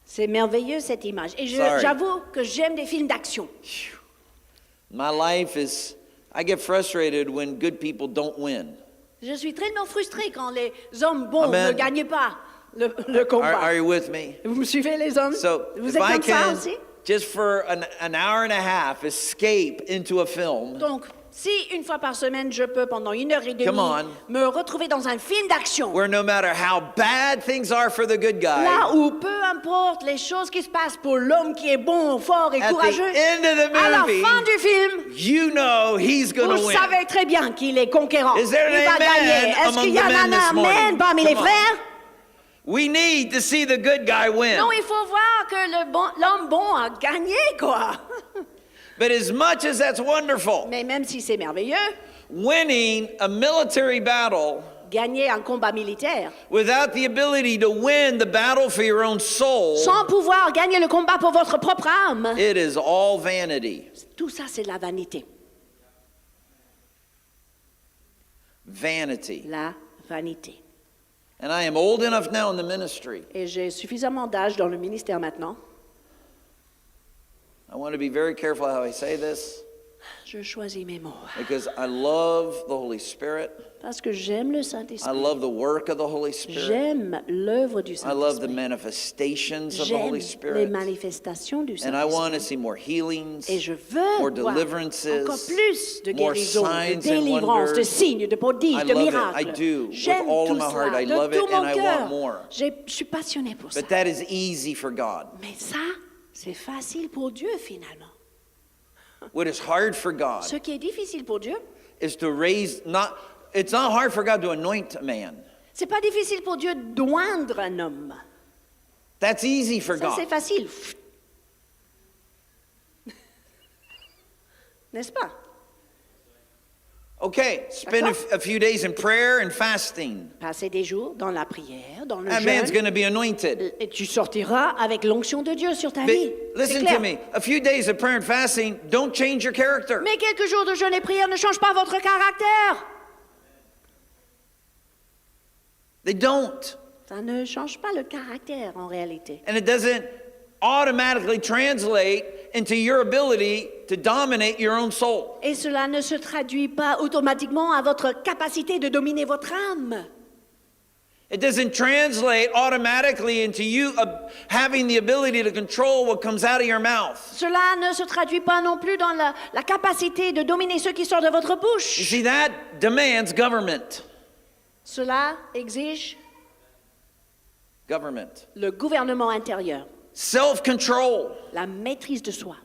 C'est merveilleux cette image. Et Sorry. j'avoue que j'aime des films d'action. My life is, I get frustrated when good people don't win. Je suis tellement frustrée quand les hommes bons Amen. ne gagnent pas le combat. Are you with me? Vous me suivez les hommes? So Vous if êtes I comme ça can, aussi? just for an hour and a half, escape into a film, Donc, si une fois par semaine, je peux pendant 1 heure et demie Come on. me retrouver dans un film d'action, where no matter how bad things are for the good guy, là où peu importe les choses qui se passent pour l'homme qui est bon, fort et at courageux, the end of the à la movie, fin du film, you know he's going to vous win. savez très bien qu'il est conquérant. Is there an Il va amen gagner. Est-ce among qu'il y a the men un this morning? amen parmi les Come on. frères? We need to see the good guy win. Non, il faut voir que l'homme bon a gagné, quoi. But as much as that's wonderful, Mais même si c'est merveilleux, winning a military battle gagner un combat militaire, without the ability to win the battle for your own soul, sans pouvoir gagner le combat pour votre propre âme, it is all vanity. tout ça, c'est la vanité. Vanity. La vanité. And I am old enough now in the ministry. Et j'ai suffisamment d'âge dans le ministère maintenant. I want to be very careful how I say this Je choisis mes mots. because I love the Holy Spirit. Parce que j'aime le I Saint-Esprit. love the work of the Holy Spirit. J'aime l'œuvre du I love the Saint-Esprit. manifestations of the J'aime Holy les Spirit. manifestations du And I want to Saint-Esprit. see more healings, Et je veux more voir deliverances, encore plus de more guérisons, de signs and délivrances, de wonders. signes, de prodiges, I de love it. miracles. I do. With J'aime all of tout my heart, cela, I de love tout it mon and I cœur. want more. Je suis passionnée pour ça. But that is easy for God. Mais ça, c'est facile pour Dieu finalement. What is hard for God Ce qui est difficile pour Dieu, is to it's not hard for God to anoint a man. c'est pas difficile pour Dieu d'oindre un homme. That's easy for Ça, c'est God. facile. N'est-ce pas? Okay, spend a few days in prayer and fasting. Passer des jours dans la prière, dans le That man's jeûne, going to be anointed. et tu sortiras avec l'onction de Dieu sur ta vie. But C'est listen clair. to me. A few days of prayer and fasting don't change your character. Mais quelques jours de jeûne et prière ne changent pas votre caractère. They don't. Ça ne change pas le caractère en réalité. And it doesn't automatically translate into your ability to dominate your own soul. Et cela ne se traduit pas automatiquement à votre capacité de dominer votre âme. It doesn't translate automatically into you having the ability to control what comes out of your mouth. Cela ne se traduit pas non plus dans la capacité de dominer ce qui sort de votre You bouche. see, that demands government. Cela exige Government. le gouvernement intérieur. self-control, la maîtrise de soi,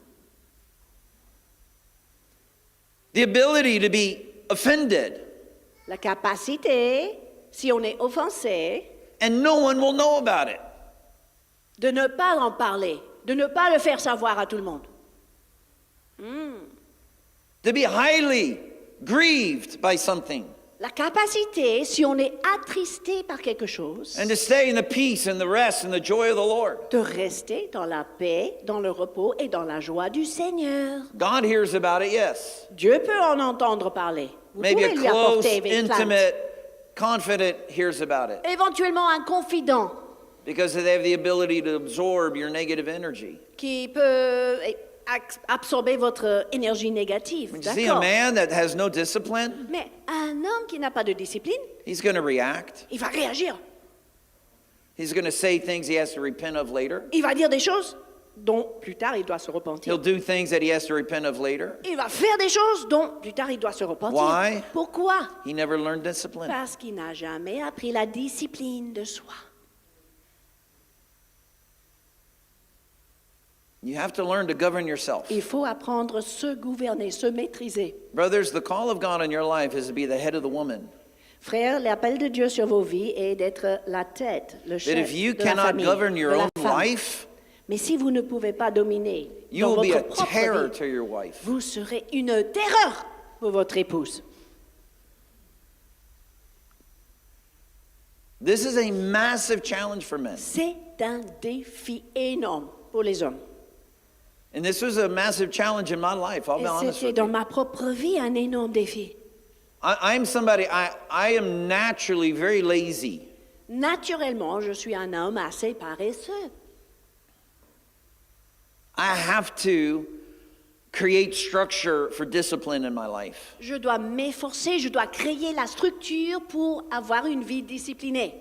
the ability to be offended, la capacité, si on est offensé, and no one will know about it. de ne pas en parler, de ne pas le faire savoir à tout le monde. To be highly grieved by something, La capacité, si on est attristé par quelque chose, and to stay in the peace and the rest and the joy of the Lord. de rester dans la paix, dans le repos et dans la joie du Seigneur. God hears about it, yes. Dieu peut en entendre parler. Vous Maybe pouvez a lui close, apporter vos plaintes. intimate, confident hears about it Éventuellement un confident because they have the ability to absorb your negative energy. qui peut absorber votre énergie négative. When you see a D'accord. man that has no discipline, Mais un homme qui n'a pas de discipline, he's going to react. il va réagir. He's going to say things he has to repent of later. Il va dire des choses dont plus tard il doit se repentir. He'll do things that he has to repent of later. Il va faire des choses dont plus tard il doit se repentir. Why? Pourquoi? He never learned discipline. Parce qu'il n'a jamais appris la discipline de soi. You have to learn to govern yourself. Il faut apprendre à se gouverner, se maîtriser. Brothers, the call of God on your life is to be the head of the woman. Frères, l'appel de Dieu sur vos vies est d'être la tête, le That chef if you de la cannot famille, govern your de la own femme. life, Mais si vous ne pouvez pas dominer you dans will be a votre propre terror vie, to your wife. vous serez une terreur pour votre épouse. This is a massive challenge for men. C'est un défi énorme pour les hommes. And this was a massive challenge in my life, I'll be Et honest c'était with dans you. ma propre vie un énorme défi. I'm somebody, I am naturally very lazy. Naturellement, je suis un homme assez paresseux. I have to create structure for discipline in my life. Je dois m'efforcer, je dois créer la structure pour avoir une vie disciplinée.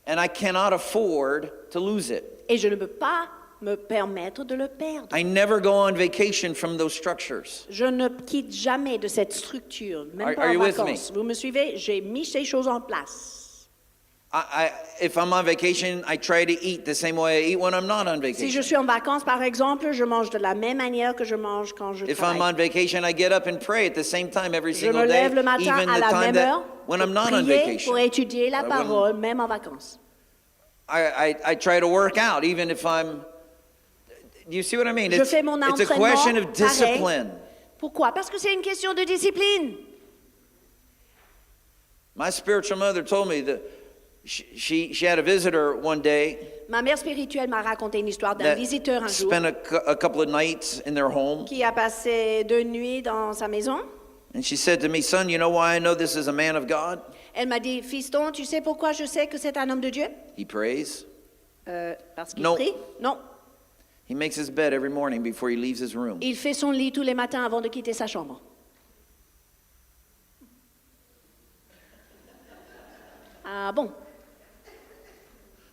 And I cannot afford to lose it. Et je ne peux pas me permettre de le perdre. I never go on vacation from those structures. Je ne quitte jamais de cette structure, même pas Are en you with vacances. Vous me suivez? J'ai mis ces choses en place. If I'm on vacation, I try to eat the same way I eat when I'm not on Si je vacation. suis en vacances, par exemple, je mange de la même manière que je mange quand je If I'm travaille. on vacation, I get up and pray at the same time every Je single me day, lève le matin even à the la time même that heure when pour I'm not on prier, vacation. pour étudier la When- parole, même en vacances. I try to work out even if I'm. You see what I mean? Je fais mon It's a entraînement question of pareil. discipline. Pourquoi? Parce que c'est une question de discipline. My spiritual mother told me that she had a visitor one day Ma mère spirituelle m'a raconté une histoire d'un that visiteur un jour spent a couple of nights in their home, qui a passé 2 nuits dans sa maison. and she said to me, "Son, you know why I know this is a man of God? Elle m'a dit, fiston, tu sais pourquoi je sais que c'est un homme de Dieu? He prays. Parce qu'il Non. prie? Non. He makes his bed every morning before he leaves his room." Il fait son lit tous les matins avant de quitter sa chambre. Ah bon?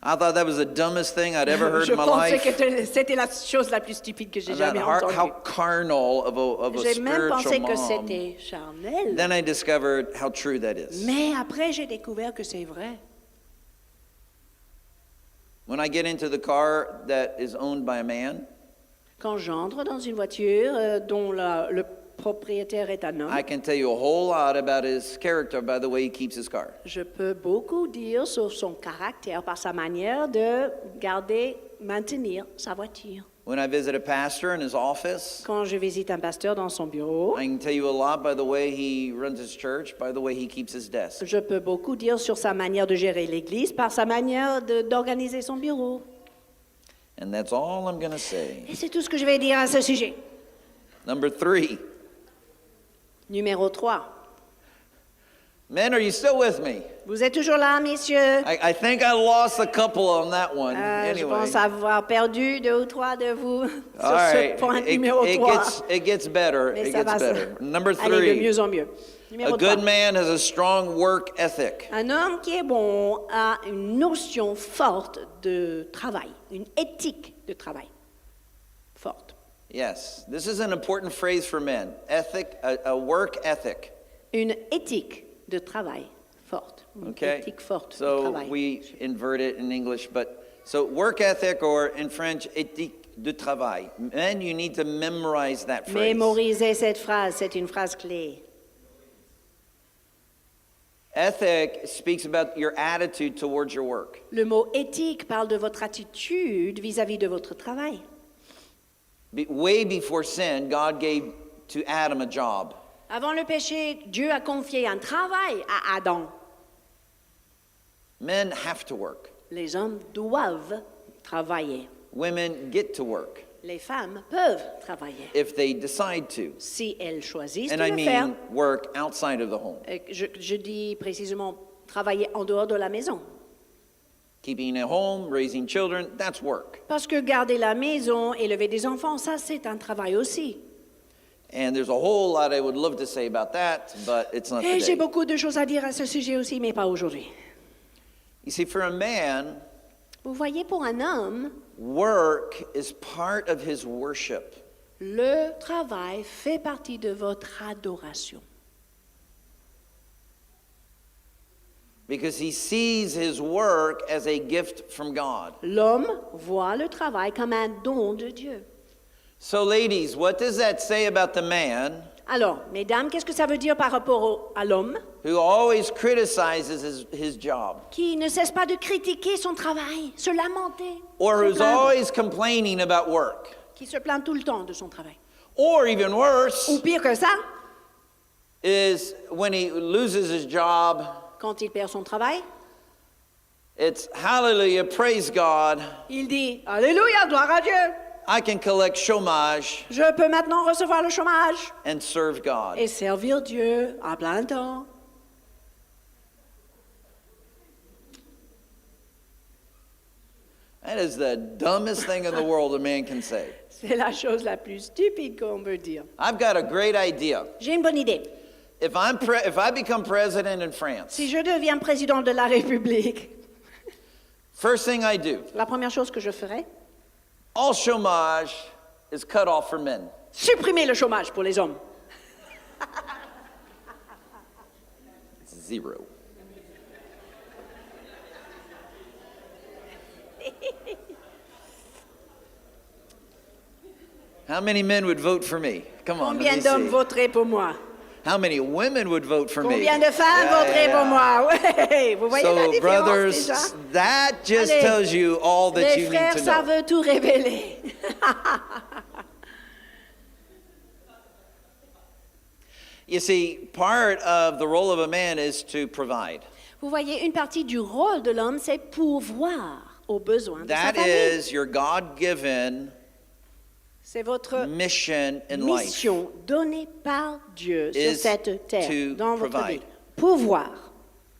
I thought that was the dumbest thing I'd ever heard Je in my pensais life. que c'était la chose la plus stupide que j'ai And that jamais how entendue. carnal of a J'ai même pensé spiritual que mom. c'était charnel. Then I discovered how true that is. Mais après, j'ai découvert que c'est vrai. When I get into the car that is owned by a man, Quand j'entre dans une voiture dont le propriétaire est un homme, I can tell you a whole lot about his character by the way he keeps his car. je peux beaucoup dire sur son caractère par sa manière de garder, maintenir sa voiture. When I visit a pastor in his office, Quand je visite un pasteur dans son bureau, I can tell you a lot by the way he runs his church, by the way he keeps his desk. je peux beaucoup dire sur sa manière de gérer l'église par sa manière d'organiser son bureau. And that's all I'm going to say. Et c'est tout ce que je vais dire à ce sujet. Number 3. Numéro 3. Men, are you still with me? Vous êtes toujours là, messieurs? I think I lost a couple on that one. Je Anyway. pense avoir perdu 2 ou 3 de vous sur All ce right. point numéro 3. It gets better. Mais It ça gets va better. Number aller de 3. mieux en mieux. Numéro A good 3. man has a strong work ethic. Un homme qui est bon a une notion forte de travail, une éthique de travail forte. Yes, this is an important phrase for men. Ethic, a work ethic. Une éthique de travail forte. Une Okay? éthique forte de So travail. we invert it in English, but So work ethic, or in French, éthique de travail. Men, you need to memorize that phrase. Mémorisez cette phrase, c'est une phrase clé. Ethic speaks about your attitude towards your work. Le mot éthique parle de votre attitude vis-à-vis de votre travail. Way before sin, God gave to Adam a job. Avant le péché, Dieu a confié un travail à Adam. Men have to work. Les hommes doivent travailler. Women get to work Les femmes peuvent travailler if they decide to. si elles choisissent And de I le faire. mean work outside of the home. Je dis précisément travailler en dehors de la maison. Keeping a home, raising children, that's work. Parce que garder la maison, élever des enfants, ça c'est un travail aussi. And there's a whole lot I would love to say about that, but it's not Et j'ai today. beaucoup de choses à dire à ce sujet aussi, mais pas aujourd'hui. You see, for a man, Vous voyez, pour un homme, work is part of his worship. le travail fait partie de votre adoration. Because he sees his work as a gift from God. L'homme voit le travail comme un don de Dieu. So, ladies, what does that say about the man Alors, mesdames, qu'est-ce que ça veut dire par rapport à l'homme who always criticizes his job? qui ne cesse pas de critiquer son travail, se lamenter, Or se who's plaindre, always complaining about work? qui se plaint tout le temps de son travail. Or even Ou worse, pire que ça, is when he loses his job, quand il perd son travail, it's hallelujah, praise God, il dit « Alléluia, gloire à Dieu, I can collect chômage je peux maintenant recevoir le chômage and serve God. et servir Dieu à plein temps. » That is the dumbest thing in the world a man can say. C'est la chose la plus stupide qu'on peut dire. I've got a great idea. J'ai une bonne idée. If I become president in France, Si je deviens président de la République, first thing I do, la première chose que je ferai, all chômage is cut off for men. supprimer le chômage pour les hommes. Zero. How many men would vote for me? Come on, Combien let me d'hommes see. voteraient pour moi? How many women would vote for me? Combien de femmes Yeah, voteraient pour yeah. moi? Ouais, vous voyez la So, différence brothers, déjà? that just Allez, tells you all that Les you frères need to know. savent tout révéler. You see, part of the role of a man is to provide. Vous voyez, une partie du rôle de l'homme, c'est pourvoir aux besoins de sa That famille. is your God-given C'est votre mission in life. mission donnée par Dieu sur is cette terre, to dans votre provide. vie. Pourvoir.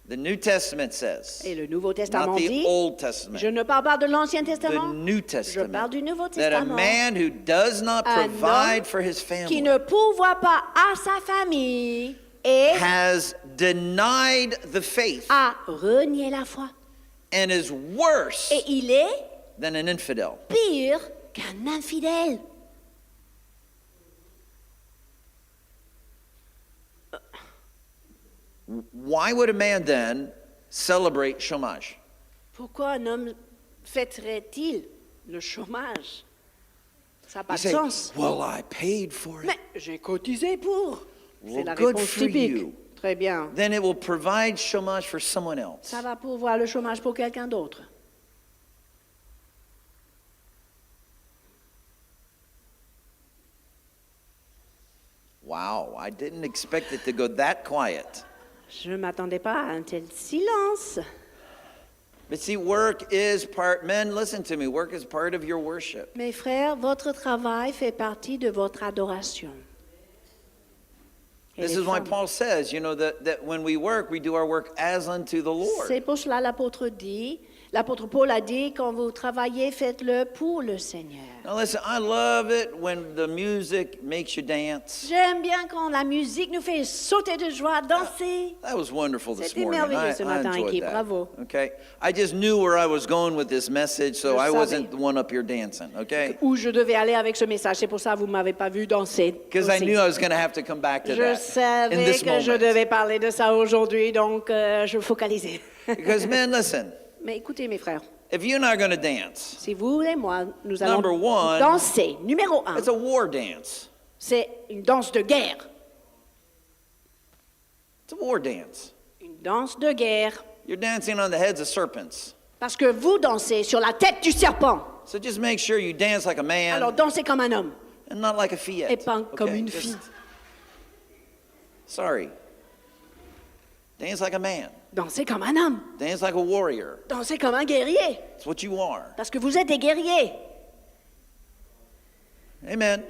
The New Testament says, Et le Nouveau Testament not the dit, Old Testament, je ne parle pas de l'Ancien the Testament, New je Testament, parle du Nouveau that a Testament. man who does not Un provide homme for his qui family ne pourvoit pas à sa famille et has denied the faith a renié la foi. and is worse Et il est than an infidel. pire qu'un infidèle. Why would a man then celebrate chômage? Pourquoi un homme fêterait-il le chômage? Ça n'a pas You de say, sens. well, I paid for it. Mais j'ai cotisé pour. C'est Well, la good réponse for typique. you. Très bien. Then it will provide chômage for someone else. Ça va pourvoir le chômage pour quelqu'un d'autre. Wow, I didn't expect it to go that quiet. Je ne m'attendais pas à un tel silence. But see, work is part, men, listen to me, work is part of your worship. Mes frères, votre travail fait partie de votre adoration. Et This les is why femmes. Paul says, you know, that when we work, we do our work as unto the Lord. C'est pour cela l'apôtre Paul a dit, quand vous travaillez, faites-le pour le Seigneur. Now listen, I love it when the music makes you dance. J'aime bien quand la musique nous fait sauter de joie, danser. That was wonderful this C'était morning. merveilleux ce matin, enjoyed équipe. that. Bravo. Okay, I just knew where I was going with this message, so Je I savais. wasn't the one up here dancing. Okay, Où je devais aller avec ce message. C'est pour ça que vous ne m'avez pas vu danser. because I aussi. knew I was going to have to come back to Je that in savais this que je moment. devais parler de ça aujourd'hui, donc je me focalisais. Because men, listen, Mais écoutez, mes frères, if you and I are going to dance, Si vous et moi, nous allons Number one, danser, numéro un, it's a war dance. c'est une danse de guerre. It's a war dance. Une danse de guerre. You're dancing on the heads of serpents. Parce que vous dansez sur la tête du serpent. So just make sure you dance like a man Alors dansez comme un homme. and not like a fillette. Et pas comme okay? une Just- fille. Sorry. Dance like a man. Dansez comme un homme. Dance like a warrior. Dansez comme un guerrier. It's what you are. Parce que vous êtes des guerriers. Amen.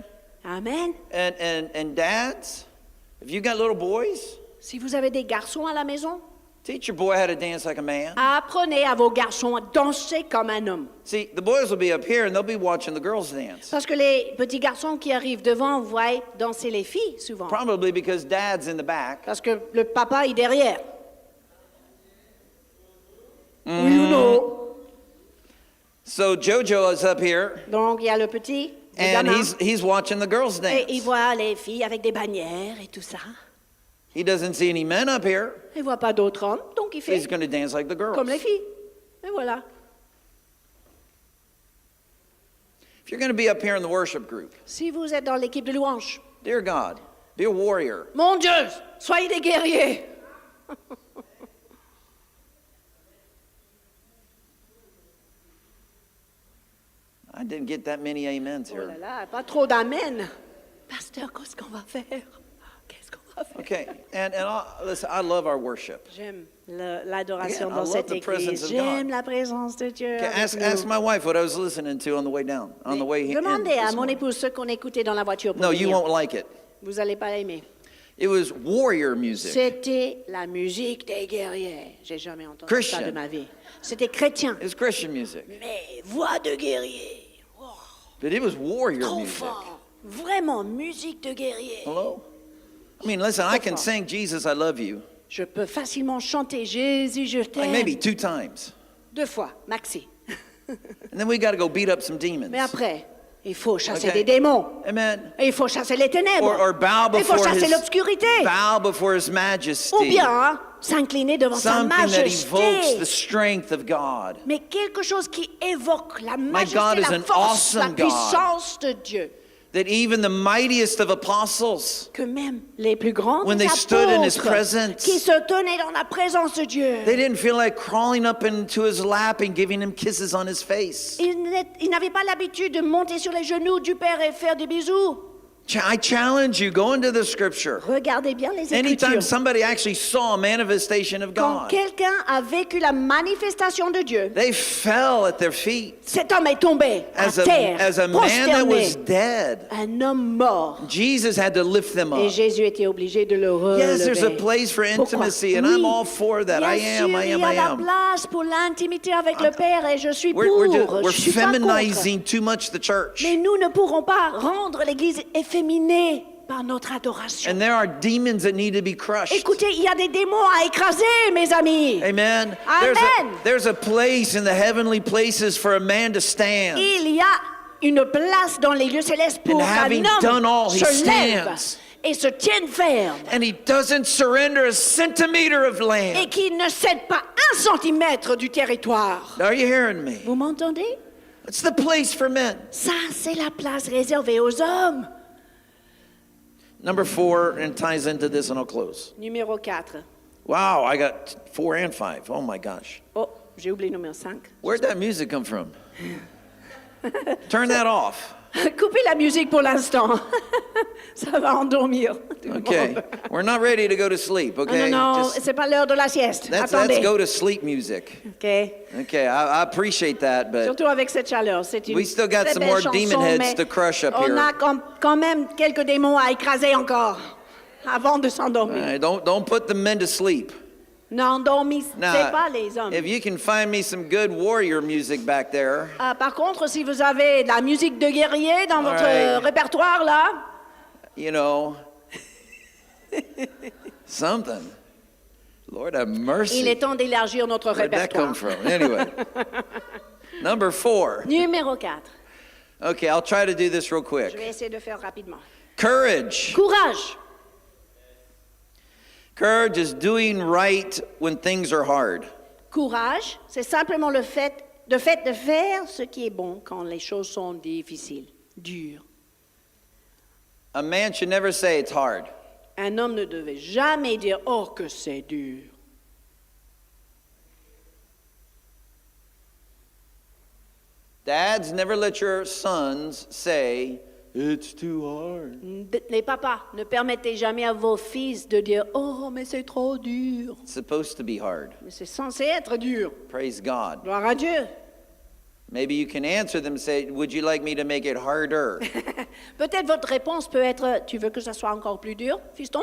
Amen. And dads, if you got little boys, Si vous avez des garçons à la maison, teach your boy how to dance like a man. apprenez à vos garçons à danser comme un homme. See, the boys will be up here and they'll be watching the girls dance. Parce que les petits garçons qui arrivent devant voient danser les filles souvent. Probably because dad's in the back. Parce que le papa est derrière. Oui ou non? So Jojo is up here Donc il y a le petit, le and gamin, he's watching the girls et il dance. voit les filles avec des bannières et tout ça. He doesn't see any men up here. Il voit pas d'autres hommes, donc il So he's fait going to dance like the girls. comme les filles. Et voilà. If you're going to be up here in the worship group, Si vous êtes dans l'équipe de louange, dear God, be a warrior. mon Dieu, soyez des guerriers. I didn't get that many amens Oh là here. là, pas trop d'amen. Pasteur, qu'est-ce qu'on va faire? Qu'est-ce qu'on va faire? Okay, listen, I love our worship. J'aime l'adoration Again, I dans love cette the presence église. of J'aime God. la présence de Dieu. Okay, avec ask nous. my wife what I was listening to on the way down, on the way in. Demandez à this mon morning. épouse ce qu'on écoutait dans la voiture pour No, you venir. won't like it. Vous n'allez pas l'aimer. It was warrior music. C'était la musique des guerriers. J'ai jamais entendu Christian. ça de ma vie. C'était chrétien. It's Christian music, Mais voix de guerrier. Oh, but it was warrior trop music. fort. Vraiment, musique de guerrier. Hello? I mean, listen, I can sing Jesus, I love you, Je peux facilement chanter Jésus, je like t'aime. maybe 2 times. 2 fois, maxi. And then we got to go beat up some demons. Mais après, il faut chasser Okay. des démons. Amen. Et il faut chasser les ténèbres. Or bow il faut before chasser his l'obscurité. bow before his majesty. Ou bien s'incliner devant sa Something that evokes majesté. the strength of God. Mais quelque chose qui évoque la God majesté, is la an force, la awesome God. puissance de Dieu. That even the mightiest of apostles, Que même les plus grands When des they stood in his apôtres presence, qui se tenaient dans la présence de Dieu, they didn't feel like crawling up into his lap and giving him kisses on his face. ils n'avaient pas l'habitude de monter sur les genoux du Père et faire des bisous. I challenge you, go into the scripture. Regardez bien les Anytime Écritures. somebody actually saw a manifestation of Quand God, quelqu'un a vécu la manifestation de Dieu, they fell at their feet cet homme est tombé as à terre, a man that prosterné, was dead. un homme mort. Jesus had to lift them Et up. Jésus était obligé de le relever. Yes, there's a place for Pourquoi? intimacy, and Oui, I'm all for that. bien I sûr, am. il y a la place pour l'intimité avec le Père et je suis pour. We're Je suis pas contre. feminizing too much the church. Mais nous ne pourrons pas rendre l'Église efféminée par notre adoration. And there are demons that need to be crushed. Écoutez, il y a des démons à écraser, mes amis. Amen. Amen. There's a place in the heavenly places for a man to stand. Il y a une place dans les lieux célestes pour And qu'un having done all, homme he se lève stands. et se tienne ferme And he doesn't surrender a centimeter of et land. qui ne cède pas 1 centimètre du territoire. Are you hearing me? Vous m'entendez? It's the place for men. Ça, c'est la place réservée aux hommes. Number 4, and ties into this, and I'll close. Numéro 4. Wow, I got 4 and 5. Oh my gosh. Oh, j'ai oublié numéro 5. Where'd that music come from? Turn that off. Coupez la musique pour l'instant. Ça va endormir tout le Okay. monde. We're not ready to go to sleep, Non, okay? non, non, Just- c'est pas l'heure de la sieste. Let's Attendez. go to sleep music. OK. Okay, I appreciate that, but Surtout avec cette chaleur. C'est une We still got très some belle more chanson, demon heads mais to crush up on here. a quand même quelques démons à écraser encore avant de s'endormir. don't put the men to sleep. N'endormissez Now, pas les hommes. if you can find me some good warrior music back there, Par contre, si vous avez de la musique de guerrier dans votre right. répertoire, là, you know, something. Lord have il mercy. est temps d'élargir notre Where'd that come répertoire. from? Anyway, number 4. Numéro 4. Okay, I'll try to do this real Je quick. vais essayer de faire rapidement. Courage. Courage. Courage is doing right when things are hard. Courage, c'est simplement le fait de faire ce qui est bon quand les choses sont difficiles, dures. A man should never say it's hard. Un homme ne devait jamais dire « Oh, que c'est dur ». Dads, never let your sons say, it's too hard. Les papas, ne permettez jamais à vos fils de dire « Oh, mais c'est trop dur It's supposed to be hard. ». Mais c'est censé être dur. Praise God. Gloire à Dieu. Maybe you can answer them and say, would you like me to make it harder? Peut-être votre réponse peut être « Tu veux que ça soit encore plus dur, fiston ?»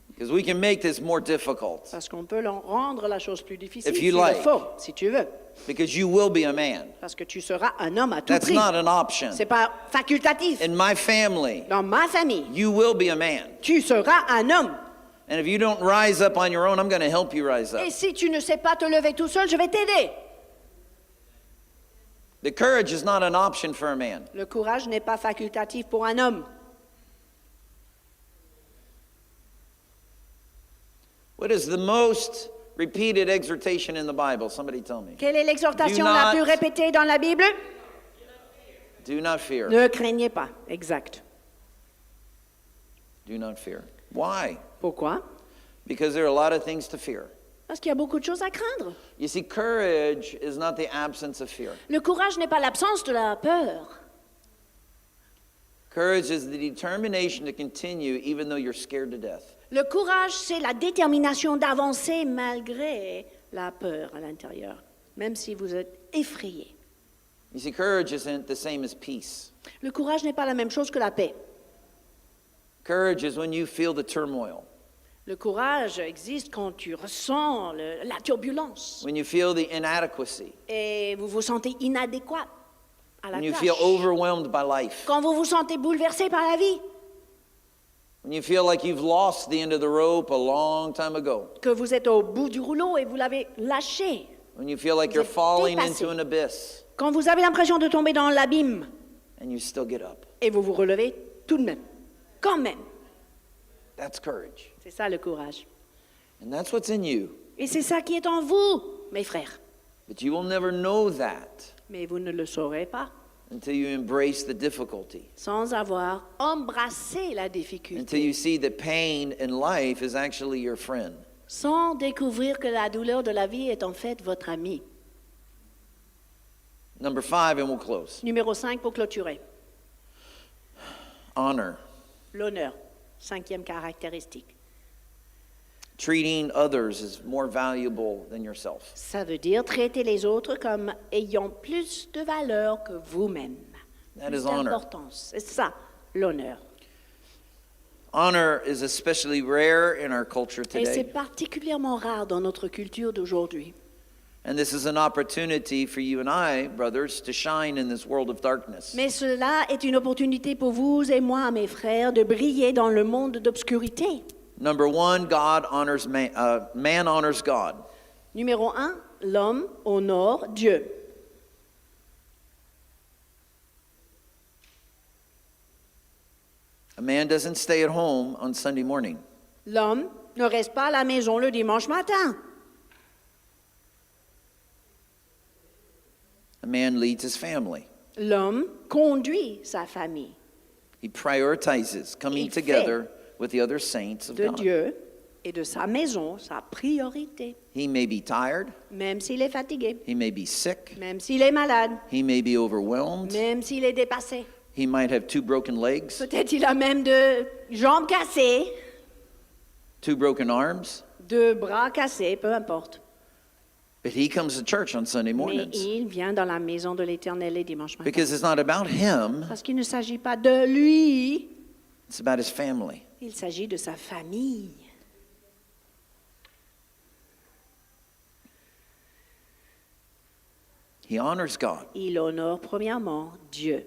Because we can make this more difficult. Parce qu'on peut rendre la chose plus difficile If s'il you le like. faut, si tu veux. Because you will be a man. Parce que tu seras un homme à tout That's prix. not an option. C'est pas facultatif. In my family, Dans ma famille, you will be a man. tu seras un homme. And if you don't rise up on your own, I'm going to help you rise up. Et si tu ne sais pas te lever tout seul, je vais t'aider. The courage is not an option for a man. Le courage n'est pas facultatif pour un homme. What is the most repeated exhortation in the Bible? Somebody tell me. Quelle est l'exhortation Do la not- plus répétée dans la Bible? Do not fear. Ne craignez pas. Exact. Do not fear. Why? Pourquoi? Because there are a lot of things to fear. Parce qu'il y a beaucoup de choses à craindre. You see, courage is not the absence of fear. Le courage n'est pas l'absence de la peur. Courage is the determination to continue even though you're scared to death. Le courage, c'est la détermination d'avancer malgré la peur à l'intérieur, même si vous êtes effrayé. You see, courage isn't the same as peace. Le courage n'est pas la même chose que la paix. Courage is when you feel the turmoil, Le courage existe quand tu ressens la turbulence when you feel the inadequacy, et vous vous sentez inadéquat à la when you tâche. feel overwhelmed by life, Quand vous vous sentez bouleversé par la vie, when you feel like you've lost the end of the rope a long time ago, que vous êtes au bout du rouleau et vous l'avez lâché. when you feel like Vous you're êtes falling dépassé. into an abyss, Quand vous avez l'impression de tomber dans l'abîme and you still get up. et vous vous relevez tout de même, quand même. That's courage. C'est ça le courage. And that's what's in you. Et c'est ça qui est en vous, mes frères. But you will never know that Mais vous ne le saurez pas until you embrace the difficulty, sans avoir embrassé la until difficulté, you see that pain in life is actually your friend. sans découvrir que la douleur de la vie est en fait votre ami. Number 5, and we'll close. Numéro 5 pour clôturer. Honor. L'honneur, 5e caractéristique. Treating others is more valuable than yourself. Ça veut dire traiter les autres comme ayant plus de valeur que vous-même. That Plus is honor. d'importance. C'est ça, l'honneur. Honor is especially rare in our culture Et c'est today. particulièrement rare dans notre culture d'aujourd'hui. And this is an opportunity for you and I, brothers, to shine in this world of darkness. Mais cela est une opportunité pour vous et moi, mes frères, de briller dans le monde d'obscurité. Number 1, God honors man. Man honors God. Numéro 1, l'homme honore Dieu. A man doesn't stay at home on Sunday morning. L'homme ne reste pas à la maison le dimanche matin. A man leads his family. L'homme conduit sa famille He prioritizes coming Il fait together with the other saints of de God. Dieu et de sa maison sa priorité. He may be tired. Même s'il est fatigué, He may be sick. même s'il est malade, He may be overwhelmed. même s'il est dépassé. He might have 2 broken legs, Peut-être il a même deux jambes cassées, 2 broken arms. 2 bras cassés, peu importe. But he comes to church on Sunday Mais mornings il vient dans la maison de l'Éternel les dimanches matins. because it's not about him, Parce qu'il ne s'agit pas de lui, it's about his family. il s'agit de sa famille. He honors God. Il honore premièrement Dieu.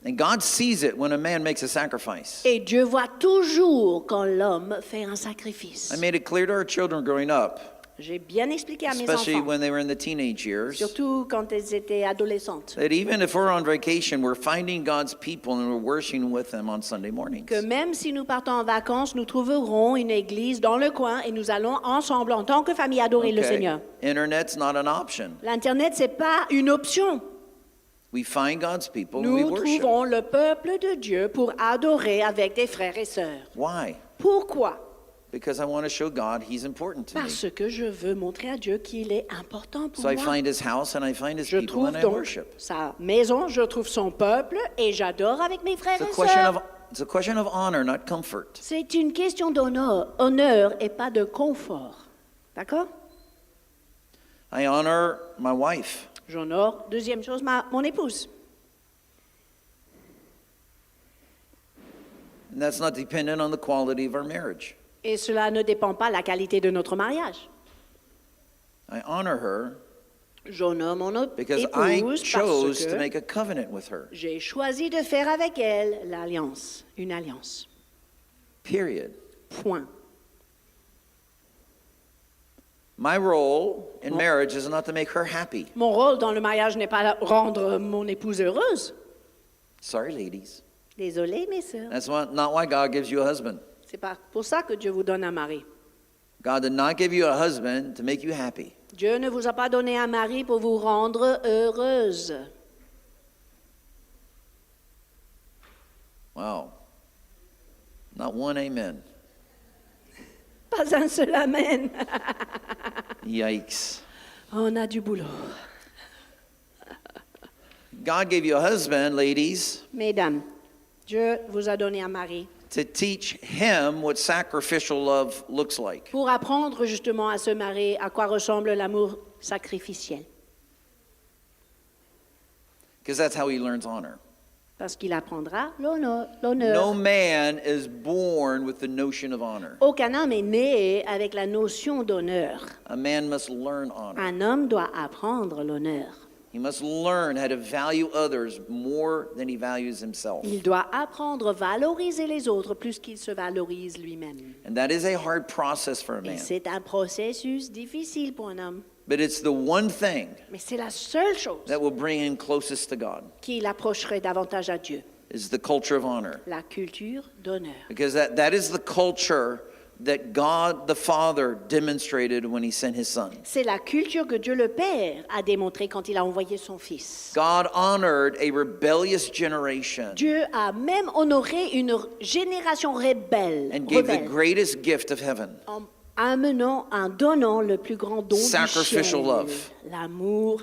And God sees it when a man makes a sacrifice. Et Dieu voit toujours quand l'homme fait un sacrifice. I made it clear to our children growing up. J'ai bien expliqué à mes especially enfants, when they were in the teenage years, surtout quand elles étaient adolescentes, that even if we're on vacation, we're finding God's people and we're worshiping with them on Sunday mornings. que même si nous partons en vacances, nous trouverons une église dans le coin et nous allons ensemble en tant que famille adorer le Seigneur. Internet's not an option. L'Internet, c'est pas une option. We find God's people and we Nous worship. trouvons le peuple de Dieu pour adorer avec des frères et sœurs. Why? Pourquoi? Because I want to show God He's important to me. Parce que je veux montrer à Dieu qu'il est important pour So I moi. find His house and I find His Je people trouve and I donc worship. sa maison, je trouve son peuple et j'adore avec mes frères It's a et question sœurs. it's a question of honor, not comfort. C'est une question d'honneur et pas de confort. D'accord? I honor my wife. J'honore, deuxième chose, mon épouse. And that's not dependent on the quality of our marriage. Et cela ne dépend pas de la qualité de notre mariage. I honor her J'honore mon because I épouse chose parce to que make a covenant with her. j'ai choisi de faire avec elle l'alliance, une alliance. Period. Point. My role in Bon. marriage is not to make her happy. Mon rôle dans le mariage n'est pas rendre mon épouse heureuse. Sorry, ladies. Désolée, mes sœurs. That's not why God gives you a husband. C'est pas pour ça que Dieu vous donne un mari. God did not give you a husband to make you happy. Dieu ne vous a pas donné un mari pour vous rendre heureuse. Wow. Not one amen. Pas un seul amen. Yikes. On a du boulot. God gave you a husband, ladies, Mesdames, Dieu vous a donné un mari to teach him what sacrificial love looks like. pour apprendre justement à se marier à quoi ressemble l'amour sacrificiel. Because that's how he learns honor. Parce qu'il apprendra l'honneur. No man is born with the notion of honor. Aucun homme est né avec la notion d'honneur. A man must learn honor. Un homme doit apprendre l'honneur. He must learn how to value others more than he values himself. Il doit apprendre à valoriser les autres plus qu'il se valorise lui-même. And that is a hard process for a Et man. c'est un processus difficile pour un homme. But it's the one thing Mais c'est la seule chose that will bring him closest to God, qui l'approcherait davantage à Dieu. is the culture of honor. La culture d'honneur. Because that is the culture that God the Father demonstrated when he sent his son. C'est la culture que Dieu le Père a démontrée quand il a envoyé son Fils. God honored a rebellious generation Dieu a même honoré une génération rebelle, and gave the rebelle greatest gift of heaven. en donnant le plus grand don du Sacrificial ciel, love. l'amour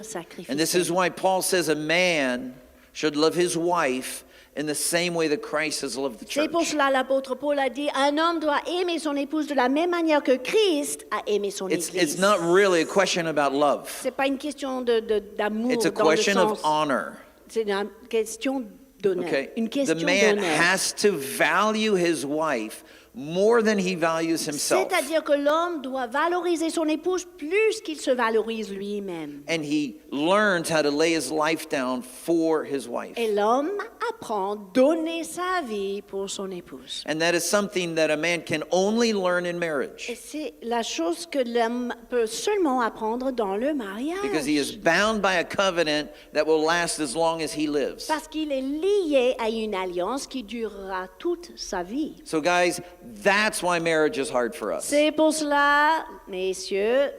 And this is sacrificiel. why Paul says a man should love his wife in the same way that Christ has loved the C'est pour church. cela l'apôtre Paul a dit, un homme doit aimer son épouse de la même manière que Christ a aimé son It's Église. not really a question about love. C'est pas une question d'amour It's a dans le question sens, of honor. c'est une question d'honneur. Okay? Une The question man d'honneur. has to value his wife more than he values himself. C'est-à-dire que l'homme doit valoriser son épouse plus qu'il se valorise lui-même. And he learns how to lay his life down for his wife. Et l'homme apprend à donner sa vie pour son épouse. And that is something that a man can only learn in Et marriage c'est la chose que l'homme peut seulement apprendre dans le mariage. because he is bound by a covenant that will last as long as he lives. Parce qu'il est lié à une alliance qui durera toute sa vie. So, guys, that's why marriage is hard for us. C'est pour cela, messieurs,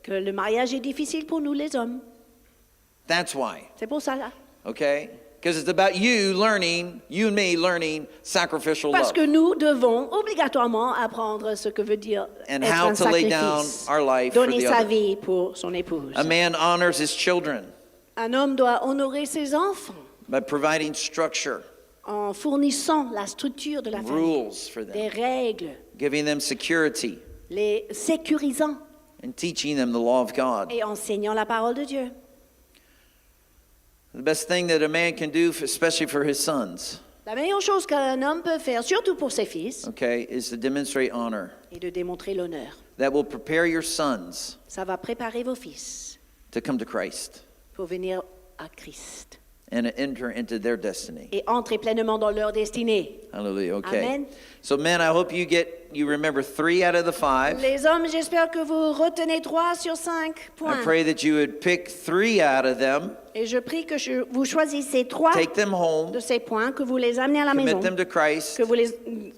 que le mariage est difficile pour nous les hommes. That's why, C'est pour ça. okay? Because it's about you and me learning sacrificial Parce love que nous devons obligatoirement apprendre ce que veut dire and être how un to lay down sacrifice. our life for Donner the sa other. vie pour son épouse. A man honors his children Un homme doit honorer ses enfants by providing structure, en fournissant la structure de la famille, rules for des them, règles, giving them security, les sécurisant and teaching them the law of God. et enseignant la parole de Dieu. The best thing that a man can do, especially for his sons, La meilleure chose qu'un homme peut faire, surtout pour ses fils, okay, is to demonstrate honor. est de démontrer l'honneur. That will prepare your sons Ça va préparer vos fils to come to Christ. pour venir à Christ. and enter into their destiny. et entrez pleinement dans leur destinée. Hallelujah. Okay. Amen. So, men, I hope you remember 3 out of the 5. Les hommes, j'espère que vous retenez 3 sur 5 I points. pray that you would pick 3 out of them, Et je prie que vous choisissez 3 take them home, de ces points, que vous les amenez à la commit maison, them to Christ, que vous les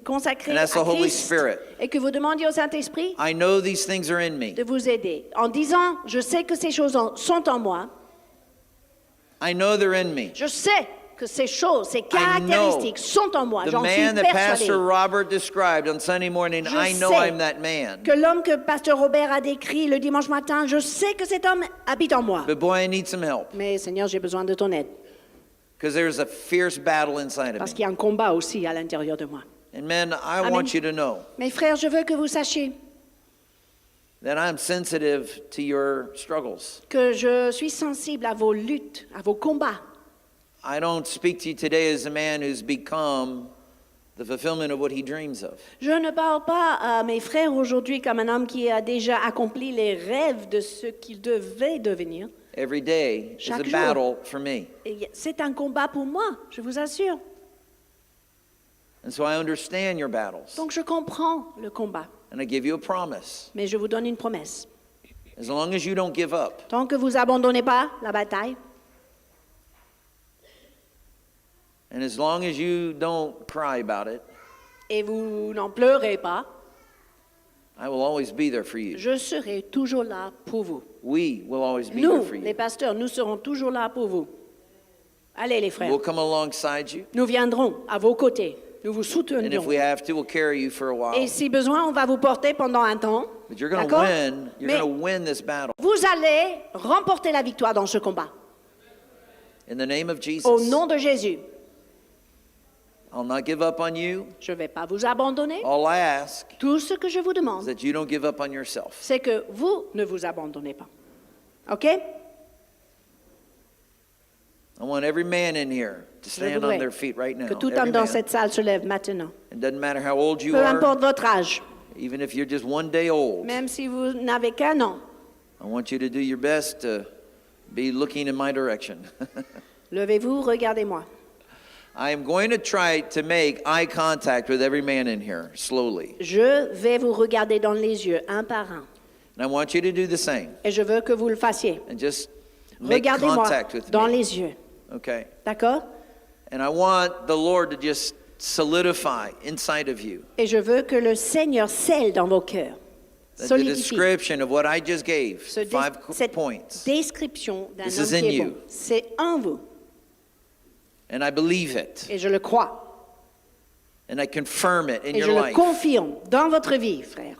consacrez and à ask the Holy Christ Spirit. et que vous demandiez au Saint-Esprit I know these things are in me. de vous aider. En disant, je sais que ces choses sont en moi, I know they're in me. je sais que ces choses, ces I know caractéristiques sont en moi, the j'en suis man that persuadé. Pastor Robert described on Sunday morning, Je I know sais I'm that man. Que l'homme que Pasteur Robert a décrit le dimanche matin, je sais que cet homme habite en moi. But boy, I need some help Mais Seigneur, j'ai besoin de ton aide, because there's a fierce battle inside of parce me. qu'il y a un combat aussi à l'intérieur de moi. And men, I Amen. want you to know Mes frères, je veux que vous sachiez that I'm sensitive to your struggles. que je suis sensible à vos luttes, à vos combats. I don't speak to you today as a man who's become the fulfillment of what he dreams of. Je ne parle pas à mes frères aujourd'hui comme un homme qui a déjà accompli les rêves de ce qu'il devait devenir. Every day is a Chaque jour. battle for me. Et c'est un combat pour moi, je vous assure. And so I understand your battles. Donc je comprends le combat, And I give you a promise. mais je vous donne une promesse. As long as you don't give up, Tant que vous abandonnez pas la bataille, and as long as you don't cry about it, et vous n'en pleurez pas, I will always be there for you. je serai toujours là pour vous. We will always be there Nous, for les you. pasteurs, nous serons toujours là pour vous. Allez les frères, We'll come alongside you. nous viendrons à vos côtés, nous vous And if soutiendrons. we have to, we'll carry you for a while. Et si besoin, on va vous porter pendant un temps. But you're going to D'accord? win. You're Mais going to win this battle. vous allez remporter la victoire dans ce combat. In the name of Jesus. Au nom de Jésus, I'll not give up on you. je ne vais pas vous abandonner. All I ask Tout ce que je vous is demande, that you don't give up on yourself. c'est que vous ne vous abandonnez pas. OK? I want every man in here to Je stand on voudrais their feet right now. que tout Every homme dans man. cette salle se lève maintenant. It doesn't matter how old you Peu are, importe votre âge, even if you're just 1 day old. même si vous n'avez qu'un an, I want you to do your best to be looking in my direction. levez-vous, regardez-moi. I am going to try to make eye contact with every man in here slowly. Je vais vous regarder dans les yeux, un par un. And I want you to do the same. Et je veux que vous le fassiez. And just make Regardez-moi contact with dans me. les yeux. Okay? D'accord? And I want the Lord to just solidify inside of you Et je veux que le Seigneur scelle dans vos cœurs. that the Solidifie description of what I just gave, cette points. description d'un This homme is in qui est you. bon. C'est en vous. And I believe it. Et je le crois. And I confirm it in Et your je le life. confirme dans votre vie, frère.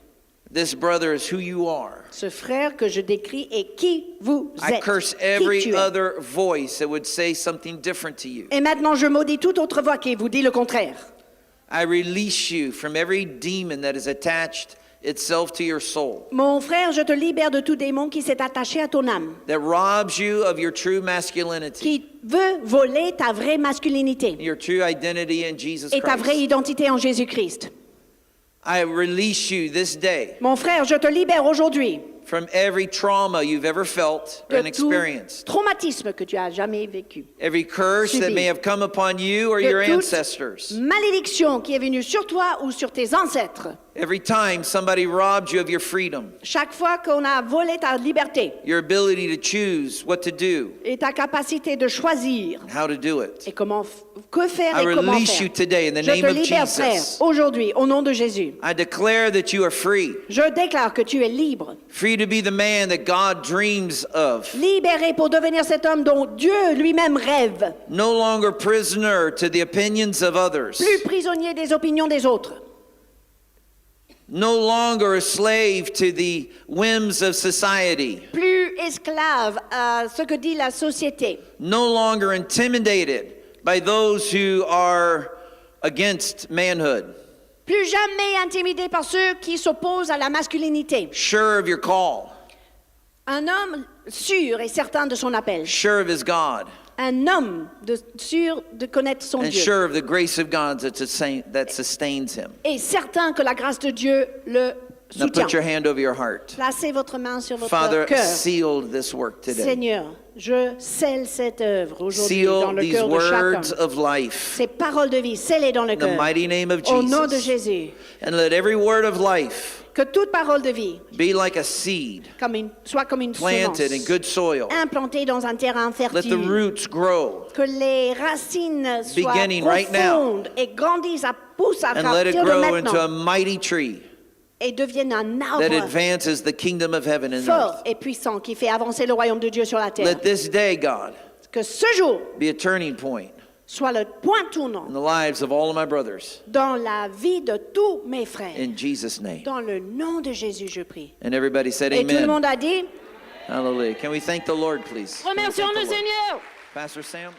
This brother is who you are. Ce frère que je décris est qui vous I êtes. curse Qui every tu es. other voice that would say something different to you. Et maintenant, je maudis toute autre voix qui vous dit le contraire. I release you from every demon that is attached itself to your soul, Mon frère, je te libère de tout démon qui s'est attaché à ton âme, that robs you of your true masculinity, qui veut voler ta vraie masculinité your true identity in Jesus et ta vraie Christ. identité en Jésus-Christ. I release you this day Mon frère, je te libère aujourd'hui from every trauma you've ever felt de and tout experienced, traumatisme que tu as jamais vécu. every curse that Subi. may have come upon you or De your toute ancestors. malédiction qui est venue sur toi ou sur tes ancêtres. Every time somebody robbed you of your freedom, Chaque fois qu'on a volé ta liberté your ability to choose what to do, et ta capacité de choisir how to do it. et que faire I et comment release you faire. today in the Je name te of libère, frère, Jesus. aujourd'hui, au nom de Jésus. I declare that you are free, Je déclare que tu es libre. free to be the man that God dreams of, Libéré pour devenir cet homme dont Dieu lui-même rêve. no longer prisoner to the opinions of others, Plus prisonnier des opinions des autres. no longer a slave to the whims of society, Plus esclave à ce que dit la société. no longer intimidated by those who are against manhood, Plus jamais intimidé par ceux qui s'opposent à la masculinité. sure of your call, Un homme sûr et certain de son appel. sure of his God, Un homme sûr de connaître son and Dieu. sure of the grace of God that sustains him. Et certain que la grâce de Dieu le Now soutien. put your hand over your heart. Placez votre main sur votre Father, cœur. seal this work today. Seigneur, je scelle cette œuvre aujourd'hui dans Seal le these cœur de words chacun. of life Ces paroles de vie, scellez dans le in the cœur. mighty name of Au nom de Jesus. Jésus, And let every word of life que toute parole de vie be like a seed soit comme une planted in semence good soil. implantée dans un terrain Let the fertile. roots grow Que les racines soient Beginning right now. profondes et grandissent, poussent à and let it partir de grow into a maintenant mighty tree et deviennent un that arbre advances the kingdom of heaven and fort earth. et puissant qui fait avancer le royaume de Dieu sur la terre. Let this day, God, Que ce jour be a turning point soit le point tournant in the lives of all of my brothers. dans la vie de tous mes frères. In Jesus' name. Dans le nom de Jésus, je prie. And everybody said Et tout le amen. monde a dit, Hallelujah. Can we thank the Lord, please? remercions le Thank the Lord. Seigneur. Pastor Sam.